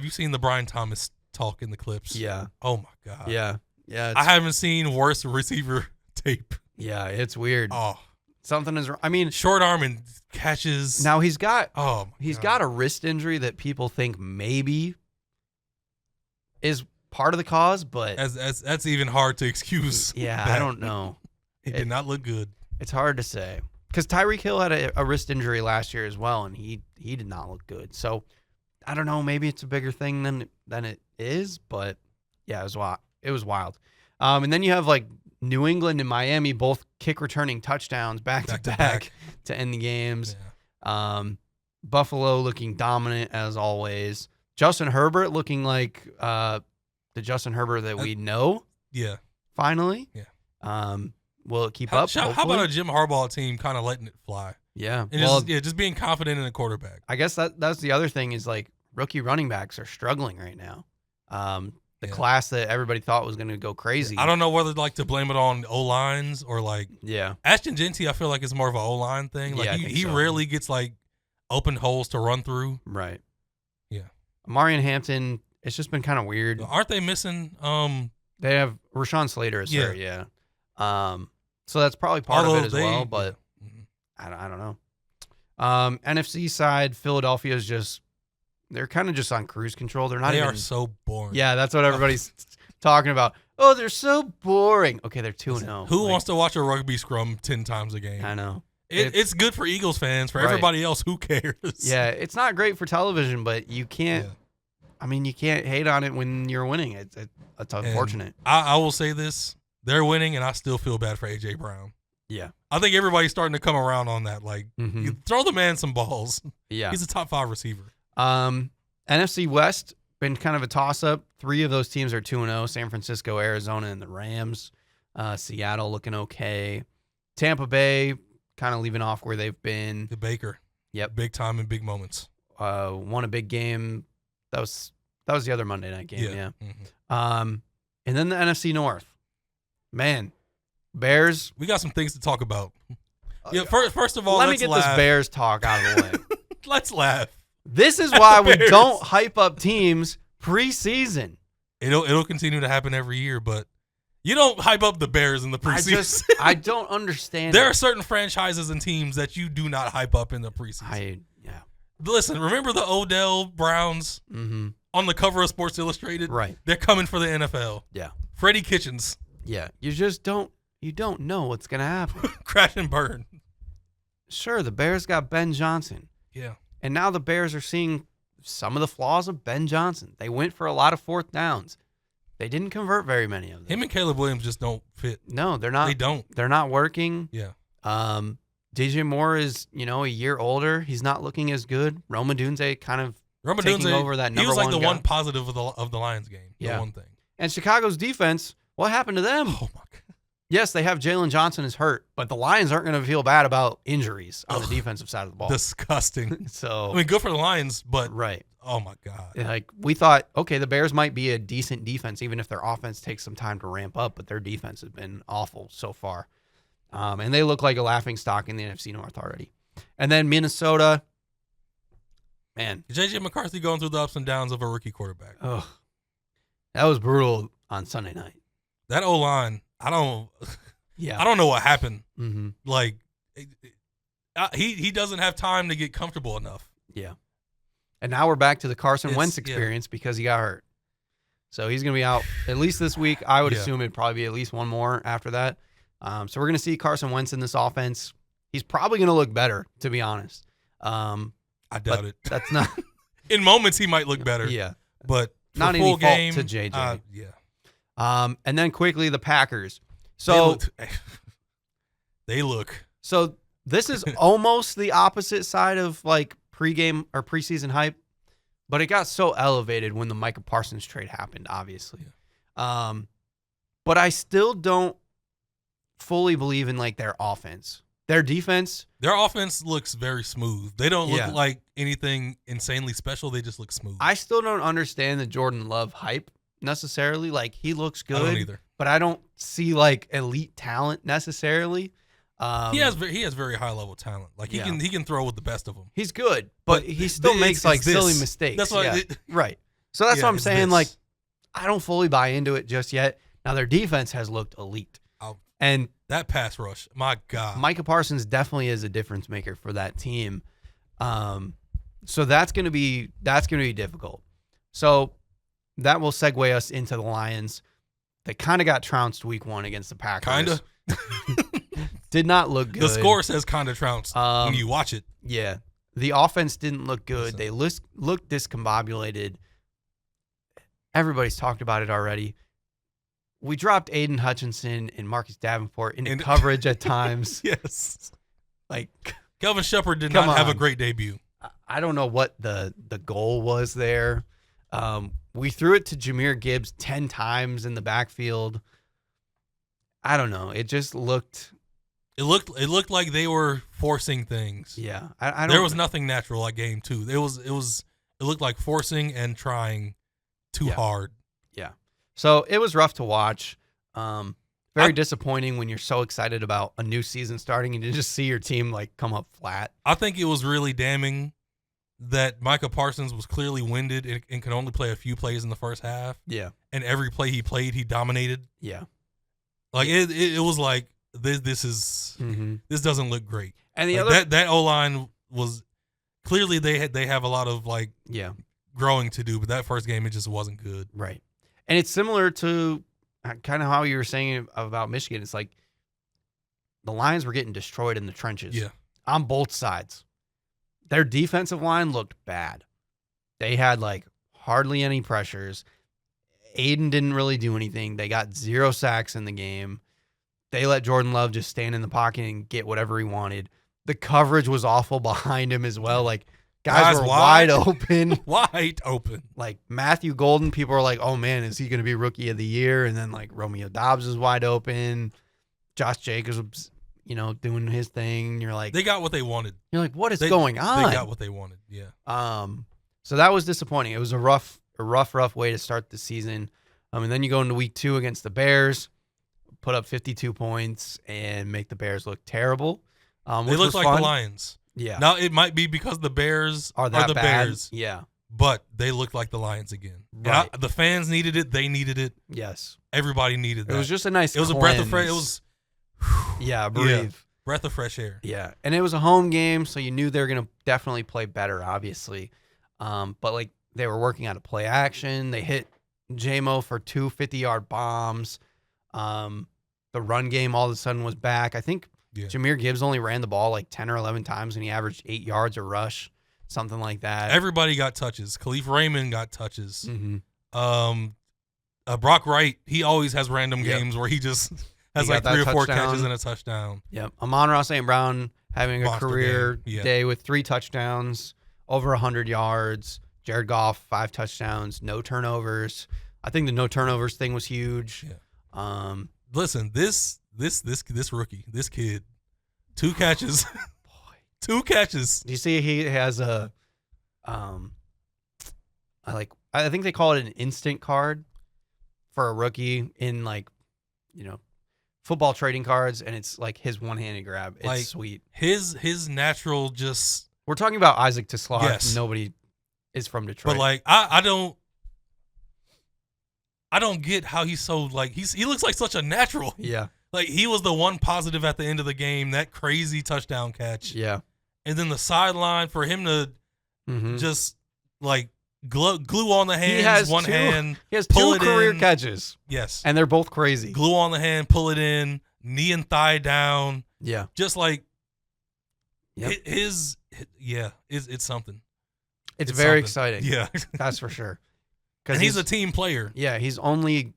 you seen the Brian Thomas talk in the clips? Yeah. Oh my God. Yeah. I haven't seen worse receiver tape. Yeah, it's weird. Oh. Something is wrong. I mean, short arm and catches. Now he's got got a wrist injury that people think maybe is part of the cause, but that's even hard to excuse. Yeah, I don't know. It did not look good. It's hard to say because Tyreek Hill had a wrist injury last year as well, and he did not look good. So I don't know. Maybe it's a bigger thing than it is, but yeah, it was wild. And then you have New England and Miami both kick returning touchdowns back to back to end the games. Yeah. Buffalo looking dominant as always. Justin Herbert looking like the Justin Herbert that we know. Yeah. Finally. Yeah. Will it keep up? How about a Jim Harbaugh team kind of letting it fly? Yeah. And just being confident in a quarterback. I guess that's the other thing is rookie running backs are struggling right now. The class that everybody thought was going to go crazy. I don't know whether to blame it on O-lines or Ashton Genty. I feel like it's more of an O-line thing. He rarely gets open holes to run through. Right. Yeah. Marion Hampton, it's just been kind of weird. Aren't they missing? They have Rashawn Slater is there. Yeah. So that's probably part of it as well, but I don't know. NFC side, Philadelphia is they're kind of just on cruise control. They are so boring. Yeah, that's what everybody's talking about. Oh, they're so boring. Okay, they're 2-0. Who wants to watch a rugby scrum 10 times a game? I know. It's good for Eagles fans. For everybody else, who cares? Yeah, it's not great for television, but you can't. Yeah. I mean, you can't hate on it when you're winning. It's unfortunate. I will say this: they're winning, and I still feel bad for AJ Brown. Yeah, I think everybody's starting to come around on that. You throw the man some balls. Yeah, he's a top 5 receiver. NFC West been kind of a toss-up. 3 of those teams are 2-0: San Francisco, Arizona, and the Rams. Seattle looking okay. Tampa Bay kind of leaving off where they've been. The Baker. Yep. Big time in big moments. Won a big game. That was the other Monday night game. Yeah. Mm-hmm. And then the NFC North. Man, Bears. We got some things to talk about. Yeah. First of all, let me get this Bears talk out of the way. Let's laugh. This is why we don't hype up teams preseason. It'll continue to happen every year, but you don't hype up the Bears in the preseason. I don't understand. There are certain franchises and teams that you do not hype up in the preseason. Listen, remember the Odell Browns on the cover of Sports Illustrated? Right. They're coming for the NFL. Yeah. Freddie Kitchens. Yeah. You just don't know what's going to happen. Crash and burn. Sure, the Bears got Ben Johnson. Yeah. And now the Bears are seeing some of the flaws of Ben Johnson. They went for a lot of fourth downs. They didn't convert very many of them. Him and Caleb Williams just don't fit. No, they're not. They don't. They're not working. Yeah. DJ Moore is, a year older. He's not looking as good. Roma Dunze kind of taking over that number one. He was like the guy. one positive of the Lions game. Yeah. The one thing. And Chicago's defense, what happened to them? Oh, my God. Yes, they have Jalen Johnson is hurt, but the Lions aren't going to feel bad about injuries on the defensive side of the ball. Disgusting. So, I mean, good for the Lions, but right. Oh, my God. Like, we thought, okay, the Bears might be a decent defense, even if their offense takes some time to ramp up, but their defense has been awful so far. And they look like a laughingstock in the NFC North already. And then Minnesota, man. J.J. McCarthy going through the ups and downs of a rookie quarterback. Ugh, that was brutal on Sunday night. That O-line, I don't know what happened. Mm-hmm. Like, he doesn't have time to get comfortable enough. Yeah. And now we're back to the Carson Wentz experience because he got hurt. So he's going to be out at least this week. I would assume it'd probably be at least one more after that. So we're going to see Carson Wentz in this offense. He's probably going to look better, to be honest. I doubt it. That's not. In moments, he might look better. Yeah. But not full any game, fault to JJ. Yeah. And then quickly, the Packers. So they look. So this is almost the opposite side of like pregame or preseason hype, but it got so elevated when the Micah Parsons trade happened, obviously. Yeah. But I still don't fully believe in like their offense. Their defense. Their offense looks very smooth. They don't look like anything insanely special. They just look smooth. I still don't understand the Jordan Love hype necessarily. Like, he looks good. I don't either. But I don't see like elite talent necessarily. He has very high level talent. Like, he can throw with the best of them. He's good, but he still makes like silly mistakes. That's why right. So that's what I'm saying. This. Like, I don't fully buy into it just yet. Now their defense has looked elite. And that pass rush, my God. Micah Parsons definitely is a difference maker for that team. So that's gonna be difficult. So that will segue us into the Lions. They kind of got trounced week 1 against the Packers. Kind of. Did not look good. The score says kind of trounced when you watch it. Yeah. The offense didn't look good. They looked discombobulated. Everybody's talked about it already. We dropped Aiden Hutchinson and Marcus Davenport into coverage at times. Yes. Like, Kelvin Shepard did not have a great debut. I don't know what the goal was there. We threw it to Jahmyr Gibbs 10 times in the backfield. I don't know. It just looked. It looked like they were forcing things. Yeah, I don't. There was nothing natural at game 2. It looked like forcing and trying too hard. Yeah. So it was rough to watch. Very disappointing when you're so excited about a new season starting and you just see your team like come up flat. I think it was really damning that Micah Parsons was clearly winded and could only play a few plays in the first half. Yeah. And every play he played, he dominated. Yeah. Like it was like this doesn't look great. And the other that O-line was clearly they have a lot of like growing to do, but that first game it just wasn't good. Right. And it's similar to kind of how you were saying about Michigan. It's like the Lions were getting destroyed in the trenches. Yeah. On both sides. Their defensive line looked bad. They had like hardly any pressures. Aiden didn't really do anything. They got 0 sacks in the game. They let Jordan Love just stand in the pocket and get whatever he wanted. The coverage was awful behind him as well. Like, guys were wide open. Wide open. Like, Matthew Golden, people are like, oh, man, is he going to be Rookie of the Year? And then, like, Romeo Doubs is wide open. Josh Jacobs was, doing his thing. You're like. They got what they wanted. You're like, what is going on? They got what they wanted, yeah. So that was disappointing. It was a rough way to start the season. And then you go into week 2 against the Bears, put up 52 points, and make the Bears look terrible. They look like the Lions. Yeah. Now, it might be because the Bears are the Bears. Yeah. But they look like the Lions again. Right. The fans needed it. They needed it. Yes. Everybody needed that. It was just a nice It was a breath of fresh. It was. Yeah, breathe. Yeah, breath of fresh air. Yeah, and it was a home game, so you knew they were going to definitely play better, obviously. But, like, they were working out of play action. They hit J-Mo for 2 50-yard bombs. The run game all of a sudden was back. I think Jahmyr Gibbs only ran the ball like 10 or 11 times, and he averaged 8 yards a rush, something like that. Everybody got touches. Khalif Raymond got touches. Mm-hmm. Brock Wright, he always has random games where he just has like 3 or 4 catches and a touchdown. Yep. Amon-Ra St. Brown having Monster a career game. day with 3 touchdowns, over 100 yards. Jared Goff, 5 touchdowns, no turnovers. I think the no turnovers thing was huge. Yeah. Listen, this rookie, this kid, 2 catches. Boy. 2 catches. Do you see he has a I think they call it an instant card for a rookie in, like, you know, football trading cards, and it's like his one-handed grab. It's like, sweet. His natural just. We're talking about Isaac Tesla. Yes. Nobody is from Detroit. But like I don't get how he's so like he looks like such a natural. Yeah. Like he was the one positive at the end of the game, that crazy touchdown catch. Yeah. And then the sideline for him to just like glue on the hands, He has one two, hand. He has pull 2 it career in. catches. Yes. And they're both crazy. Glue on the hand, pull it in, knee and thigh down. Yeah. Just like Yep. it's something. It's very something. exciting. Yeah. That's for sure. And he's a team player. Yeah, he's only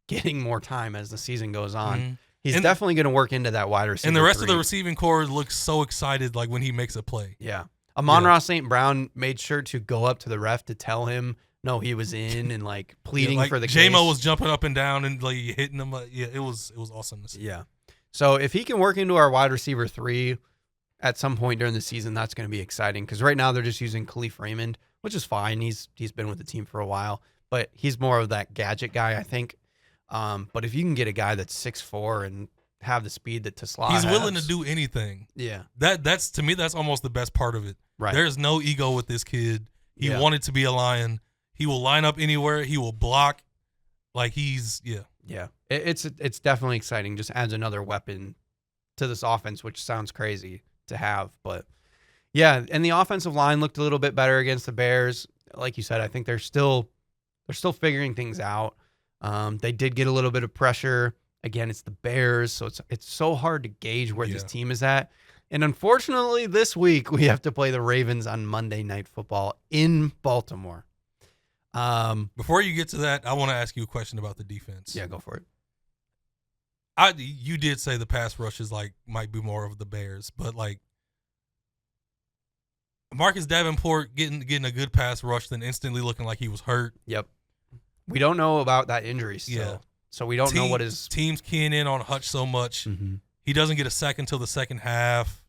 getting more time as the season goes on. Mm-hmm. He's definitely going to work into that wide receiver. And the rest of the 3. receiving core looks so excited like when he makes a play. Yeah. Amon-Ra St. Brown made sure to go up to the ref to tell him no, he was in, and like pleading for the case. J-Mo was jumping up and down and like hitting him. It was awesome to see. Yeah. So if he can work into our wide receiver 3 at some point during the season, that's going to be exciting, because right now they're just using Khalif Raymond, which is fine. He's been with the team for a while, but he's more of that gadget guy, I think. But if you can get a guy that's 6'4" and have the speed that Tesla he's has, willing to do anything. Yeah. That's to me, that's almost the best part of it. Right. There's no ego with this kid. He wanted to be a Lion. He will line up anywhere. He will block. Like he's Yeah. It's definitely exciting. Just adds another weapon to this offense, which sounds crazy to have, but yeah. And the offensive line looked a little bit better against the Bears. Like you said, I think they're still figuring things out. They did get a little bit of pressure. Again, it's the Bears, so it's so hard to gauge where this team is at. And unfortunately, this week we have to play the Ravens on Monday Night Football in Baltimore. Before you get to that, I want to ask you a question about the defense. Yeah, go for it. You did say the pass rush is like might be more of the Bears, but like Marcus Davenport getting a good pass rush, then instantly looking like he was hurt. Yep. We don't know about that injury still. Yeah. So we don't know what his teams keying in on Hutch so much. Mm-hmm. He doesn't get a sack until the second half.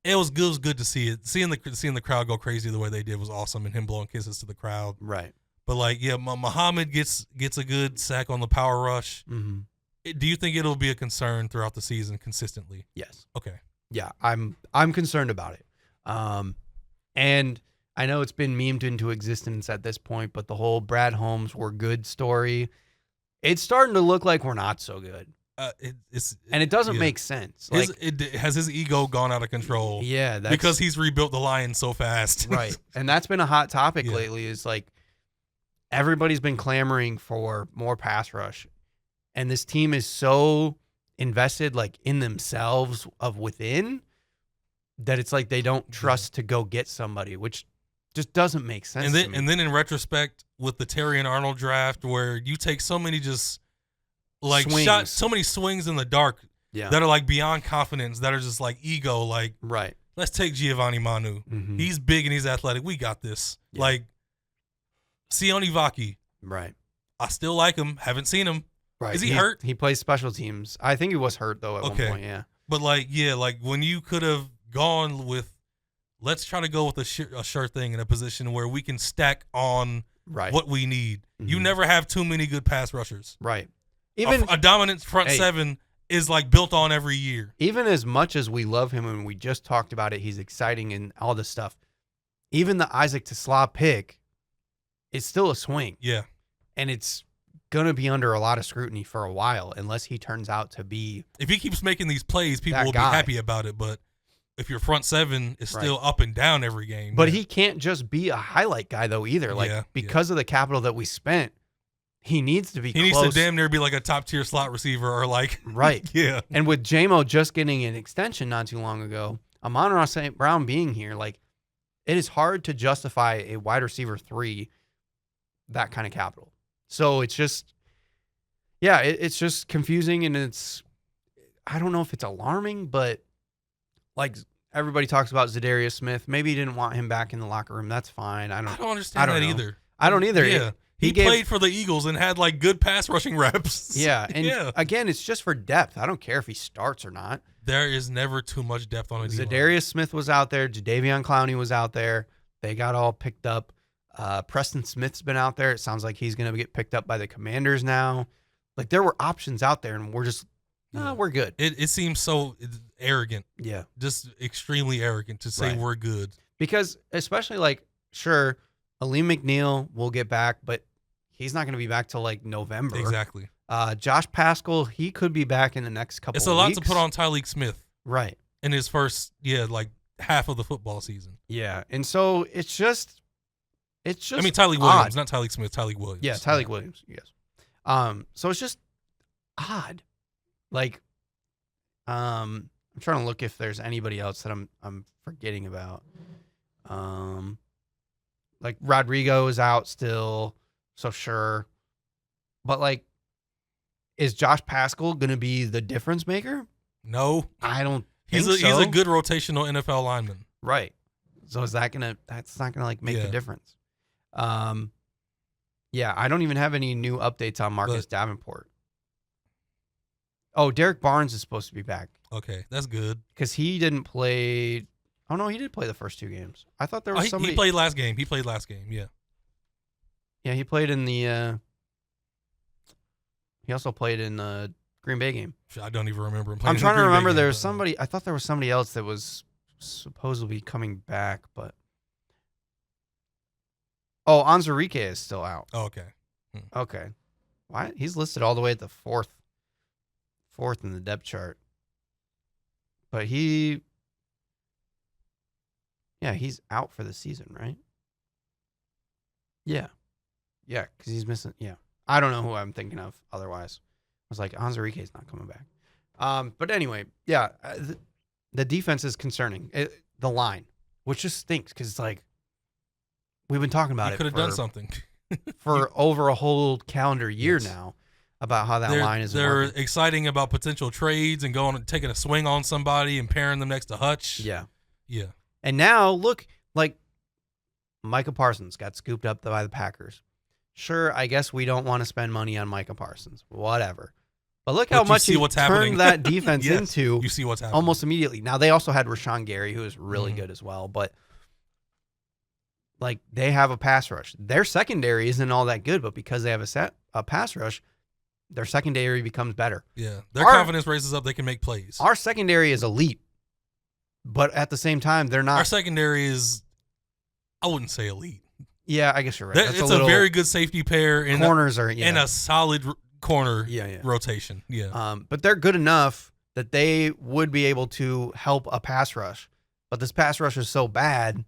It was good to see it. Seeing the crowd go crazy the way they did was awesome, and him blowing kisses to the crowd. Right. But like, Muhammad gets a good sack on the power rush. Mm-hmm. Do you think it'll be a concern throughout the season consistently? Yes. Okay. Yeah, I'm concerned about it. And I know it's been memed into existence at this point, but the whole Brad Holmes we're good story, it's starting to look like we're not so good. It doesn't make sense. Has his ego gone out of control? Yeah, because he's rebuilt the Lions so fast. Right. And that's been a hot topic lately, is like everybody's been clamoring for more pass rush. And this team is so invested like in themselves of within that it's like they don't trust to go get somebody, which just doesn't make sense. And then in retrospect with the Terry and Arnold draft, where you take so many just like shots, so many swings in the dark that are like beyond confidence, that are just like ego, like right. Let's take Giovanni Manu. Mm-hmm. He's big and he's athletic. We got this. Yeah. Like Sione Vaki. Right. I still like him. Haven't seen him. Right. Is he hurt? He plays special teams. I think he was hurt though at one point. Yeah. But like when you could have gone with, let's try to go with a sure thing in a position where we can stack on what we need. Mm-hmm. You never have too many good pass rushers. Right. Even a dominant front seven is like built on every year. Even as much as we love him and we just talked about it, he's exciting and all this stuff. Even the Isaac Tesla pick is still a swing. Yeah. And it's gonna be under a lot of scrutiny for a while unless he turns out to be. If he keeps making these plays, people that will guy. be happy about it. But if your front seven is still up and down every game, But he can't just be a highlight guy though either. Like because of the capital that we spent, he needs to be. He needs to damn near be like a top tier slot receiver or like right. Yeah. And with JMO just getting an extension not too long ago, Amon-Ra St. Brown being here, like it is hard to justify a wide receiver 3 that kind of capital. So it's just, it's just confusing, and I don't know if it's alarming, but like everybody talks about Zadarius Smith. Maybe he didn't want him back in the locker room. That's fine. I don't understand that either. I don't either. Yeah. He played for the Eagles and had like good pass rushing reps. Yeah. And again, it's just for depth. I don't care if he starts or not. There is never too much depth on a D-line. Zadarius Smith was out there. Jadeveon Clowney was out there. They got all picked up. Preston Smith's been out there. It sounds like he's going to get picked up by the Commanders now. Like there were options out there, and we're just, we're good. It seems so arrogant. Yeah. Just extremely arrogant to say we're good. Because especially like, sure, Aleem McNeil will get back, but he's not going to be back till like November. Exactly. Josh Paschal, he could be back in the next couple of weeks. It's a lot to put on Tyleek Smith. Right. In his first, like half of the football season. Yeah. And so it's just I mean, Tyleek Williams, not Tyleek Smith, Tyleek Williams. Yeah, Tyleek Williams, yes. So it's just odd. Like, I'm trying to look if there's anybody else that I'm forgetting about. Like Rodrigo is out still, so sure. But like, is Josh Paschal going to be the difference maker? No, I don't. He's a good rotational NFL lineman. Right. So is that's not gonna like make a difference. I don't even have any new updates on Marcus Davenport. Oh, Derek Barnes is supposed to be back. Okay, that's good. Because he didn't play. Oh no, he did play the first 2 games. I thought there was somebody. He played last game. Yeah. Yeah, he played in the. He also played in the Green Bay game. I don't even remember him. I'm trying to remember. There was somebody. I thought there was somebody else that was supposedly coming back, but. Oh, Onzarike is still out. Oh, okay. Okay. Why? He's listed all the way at the fourth in the depth chart. But he's out for the season, right? Yeah. Yeah, because he's missing. Yeah. I don't know who I'm thinking of otherwise. I was like, Onzarike's not coming back. But anyway, yeah, the defense is concerning. The line, which just stinks because it's like, we've been talking about it. Could have done something for over a whole calendar year now about how that line is. They're working. exciting about potential trades and going and taking a swing on somebody and pairing them next to Hutch. Yeah. Yeah. And now look, like Micah Parsons got scooped up by the Packers. Sure, I guess we don't want to spend money on Micah Parsons. Whatever. But look how much he turned that defense into. You see what's happening almost immediately. Now they also had Rashawn Gary, who is really good as well, but. Like they have a pass rush. Their secondary isn't all that good, but because they have a pass rush, their secondary becomes better. Yeah, their confidence raises up. They can make plays. Our secondary is elite, but at the same time, they're not. Our secondary is, I wouldn't say elite. Yeah, I guess you're right. It's a very good safety pair. And corners and a solid corner rotation. Yeah. But they're good enough that they would be able to help a pass rush. But this pass rush is so bad.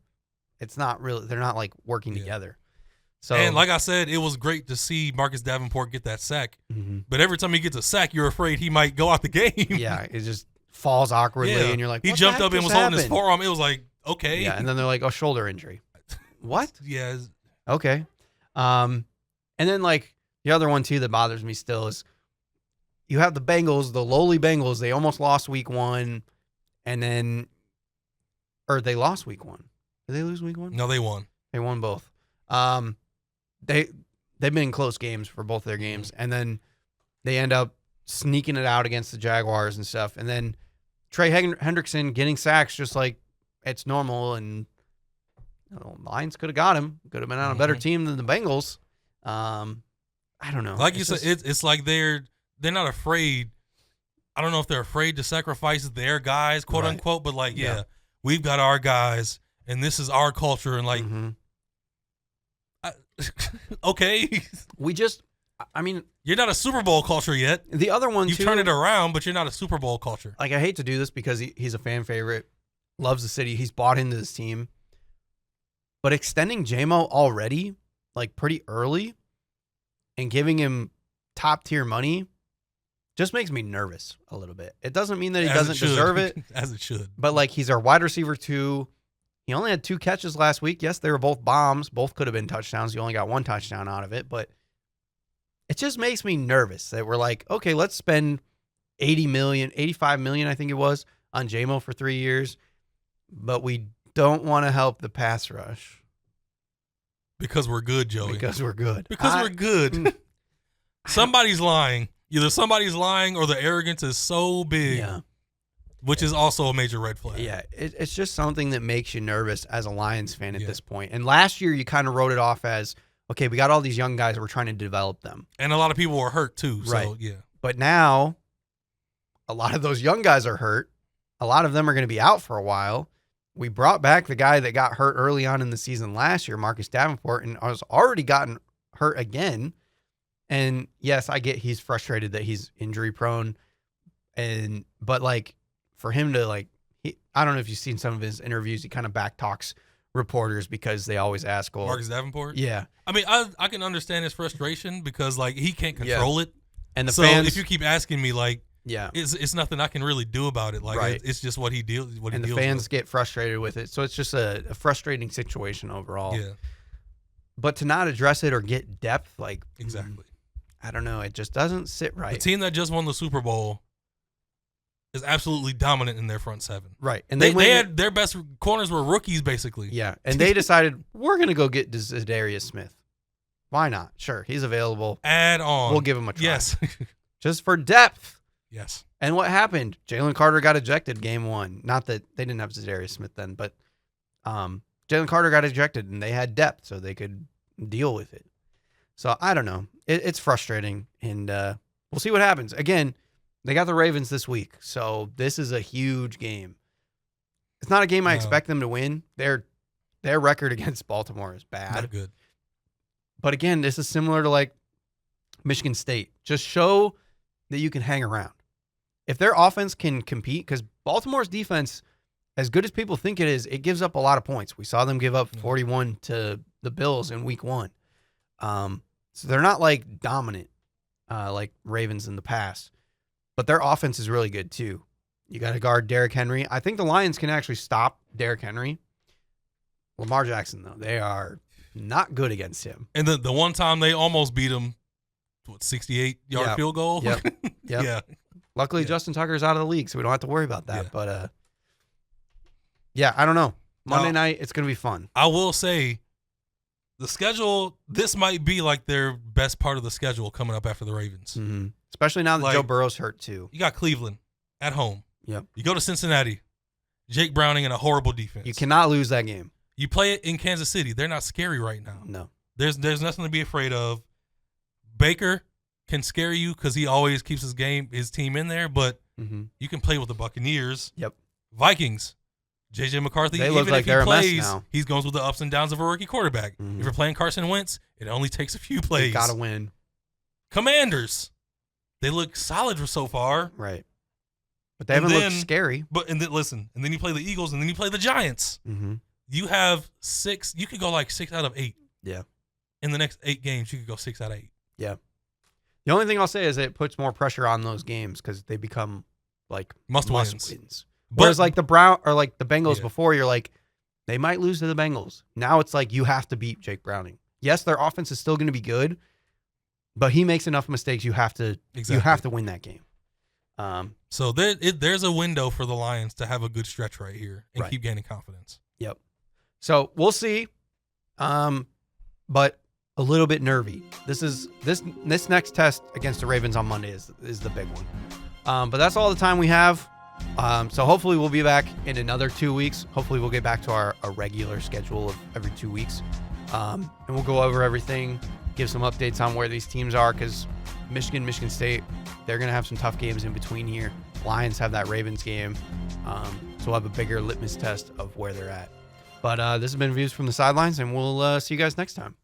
It's not really, they're not like working together. So, and like I said, it was great to see Marcus Davenport get that sack. Mm-hmm. But every time he gets a sack, you're afraid he might go out the game. Yeah, it just falls awkwardly, and you're like, he jumped up and was holding his forearm. It was like, okay. Yeah, and then they're like, oh, shoulder injury. What? Yeah. Okay. And then like the other one too that bothers me still is you have the Bengals, the lowly Bengals. They almost lost week 1, and then, or they lost week 1. Did they lose week 1? No, they won. They won both. They've been in close games for both their games, and then they end up sneaking it out against the Jaguars and stuff. And then Trey Hendrickson getting sacks just like it's normal, and Lions could have got him. Could have been on a better team than the Bengals. I don't know. Like you said, it's like they're not afraid. I don't know if they're afraid to sacrifice their guys, quote unquote, but like, we've got our guys. And this is our culture, and like, okay. I mean, You're not a Super Bowl culture yet. the other one You too. turn it around, but you're not a Super Bowl culture. Like, I hate to do this because he's a fan favorite, loves the city, he's bought into this team. But extending J-Mo already, like pretty early, and giving him top tier money just makes me nervous a little bit. It doesn't mean that he doesn't deserve it. As it should. But like, he's our wide receiver 2. He only had 2 catches last week. Yes, they were both bombs. Both could have been touchdowns. You only got 1 touchdown out of it. But it just makes me nervous that we're like, okay, let's spend $80 million, $85 million, I think it was, on J-Mo for 3 years. But we don't want to help the pass rush. Because we're good, Joey. Because we're good. Because we're good. Somebody's lying. Either somebody's lying or the arrogance is so big. Yeah. Which is also a major red flag. Yeah, it's just something that makes you nervous as a Lions fan at this point. And last year, you kind of wrote it off as, okay, we got all these young guys, we're trying to develop them. And a lot of people were hurt too. So, Right. yeah. But now, a lot of those young guys are hurt. A lot of them are going to be out for a while. We brought back the guy that got hurt early on in the season last year, Marcus Davenport, and has already gotten hurt again. And yes, I get he's frustrated that he's injury prone. But like, for him to like, I don't know if you've seen some of his interviews. He kind of back talks reporters because they always ask, well, Marcus Davenport? Yeah. I mean, I can understand his frustration because like he can't control it. And the so fans, if you keep asking me, like, yeah, it's nothing I can really do about it. Like, Right. it's just what he deals. What and he the deals fans with. get frustrated with it. So it's just a frustrating situation overall. Yeah, But to not address it or get depth, like, exactly. I don't know. It just doesn't sit right. The team that just won the Super Bowl is absolutely dominant in their front 7. Right. And They went- had their best corners were rookies, basically. Yeah. And they decided, we're going to go get Zadarius Smith. Why not? Sure. He's available. Add on. We'll give him a try. Yes. Just for depth. Yes. And what happened? Jalen Carter got ejected game 1. Not that they didn't have Zadarius Smith then, but Jalen Carter got ejected and they had depth so they could deal with it. So I don't know. It's frustrating, and we'll see what happens. Again, they got the Ravens this week, so this is a huge game. It's not a game I expect them to win. Their record against Baltimore is bad. Not good. But again, this is similar to like Michigan State. Just show that you can hang around. If their offense can compete, because Baltimore's defense, as good as people think it is, it gives up a lot of points. We saw them give up 41 to the Bills in week 1. So they're not like dominant like Ravens in the past. But their offense is really good too. You got to guard Derrick Henry. I think the Lions can actually stop Derrick Henry. Lamar Jackson, though, they are not good against him. And the one time they almost beat him, 68-yard field goal? Yep. Yeah. Luckily, Yeah. Justin Tucker's out of the league, so we don't have to worry about that. Yeah. But, yeah, I don't know. Monday Now, night, it's going to be fun. I will say the schedule, this might be like their best part of the schedule coming up after the Ravens. Mm-hmm. Especially now that Like- Joe Burrow's hurt, too. You got Cleveland at home. Yep. You go to Cincinnati, Jake Browning in a horrible defense. You cannot lose that game. You play it in Kansas City. They're not scary right now. No. There's nothing to be afraid of. Baker can scare you because he always keeps his team in there, but Mm-hmm. you can play with the Buccaneers. Yep. Vikings, J.J. McCarthy, They even look like if he they're a mess plays, now. he goes with the ups and downs of a rookie quarterback. Mhm. If you're playing Carson Wentz, it only takes a few They plays. got to win. Commanders, they look solid so far. Right. But they And haven't then- looked scary. But listen, and then you play the Eagles, and then you play the Giants. Mm-hmm. You have 6. You could go like 6 out of 8. Yeah. In the next 8 games, you could go 6 out of 8. Yeah. The only thing I'll say is it puts more pressure on those games because they become like Must must wins. wins. But- Whereas like the Bengals Yeah. before, you're like, they might lose to the Bengals. Now it's like you have to beat Jake Browning. Yes, their offense is still going to be good, but he makes enough mistakes. You have to win that game. So there's a window for the Lions to have a good stretch right here and Right. keep gaining confidence. Yep. So we'll see. But a little bit nervy. This next test against the Ravens on Monday is the big one. But that's all the time we have. So hopefully we'll be back in another 2 weeks. Hopefully we'll get back to our regular schedule of every 2 weeks. And we'll go over everything, give some updates on where these teams are, because Michigan State, they're going to have some tough games in between here. Lions have that Ravens game. So we'll have a bigger litmus test of where they're at. But this has been Views from the Sidelines, and we'll see you guys next time.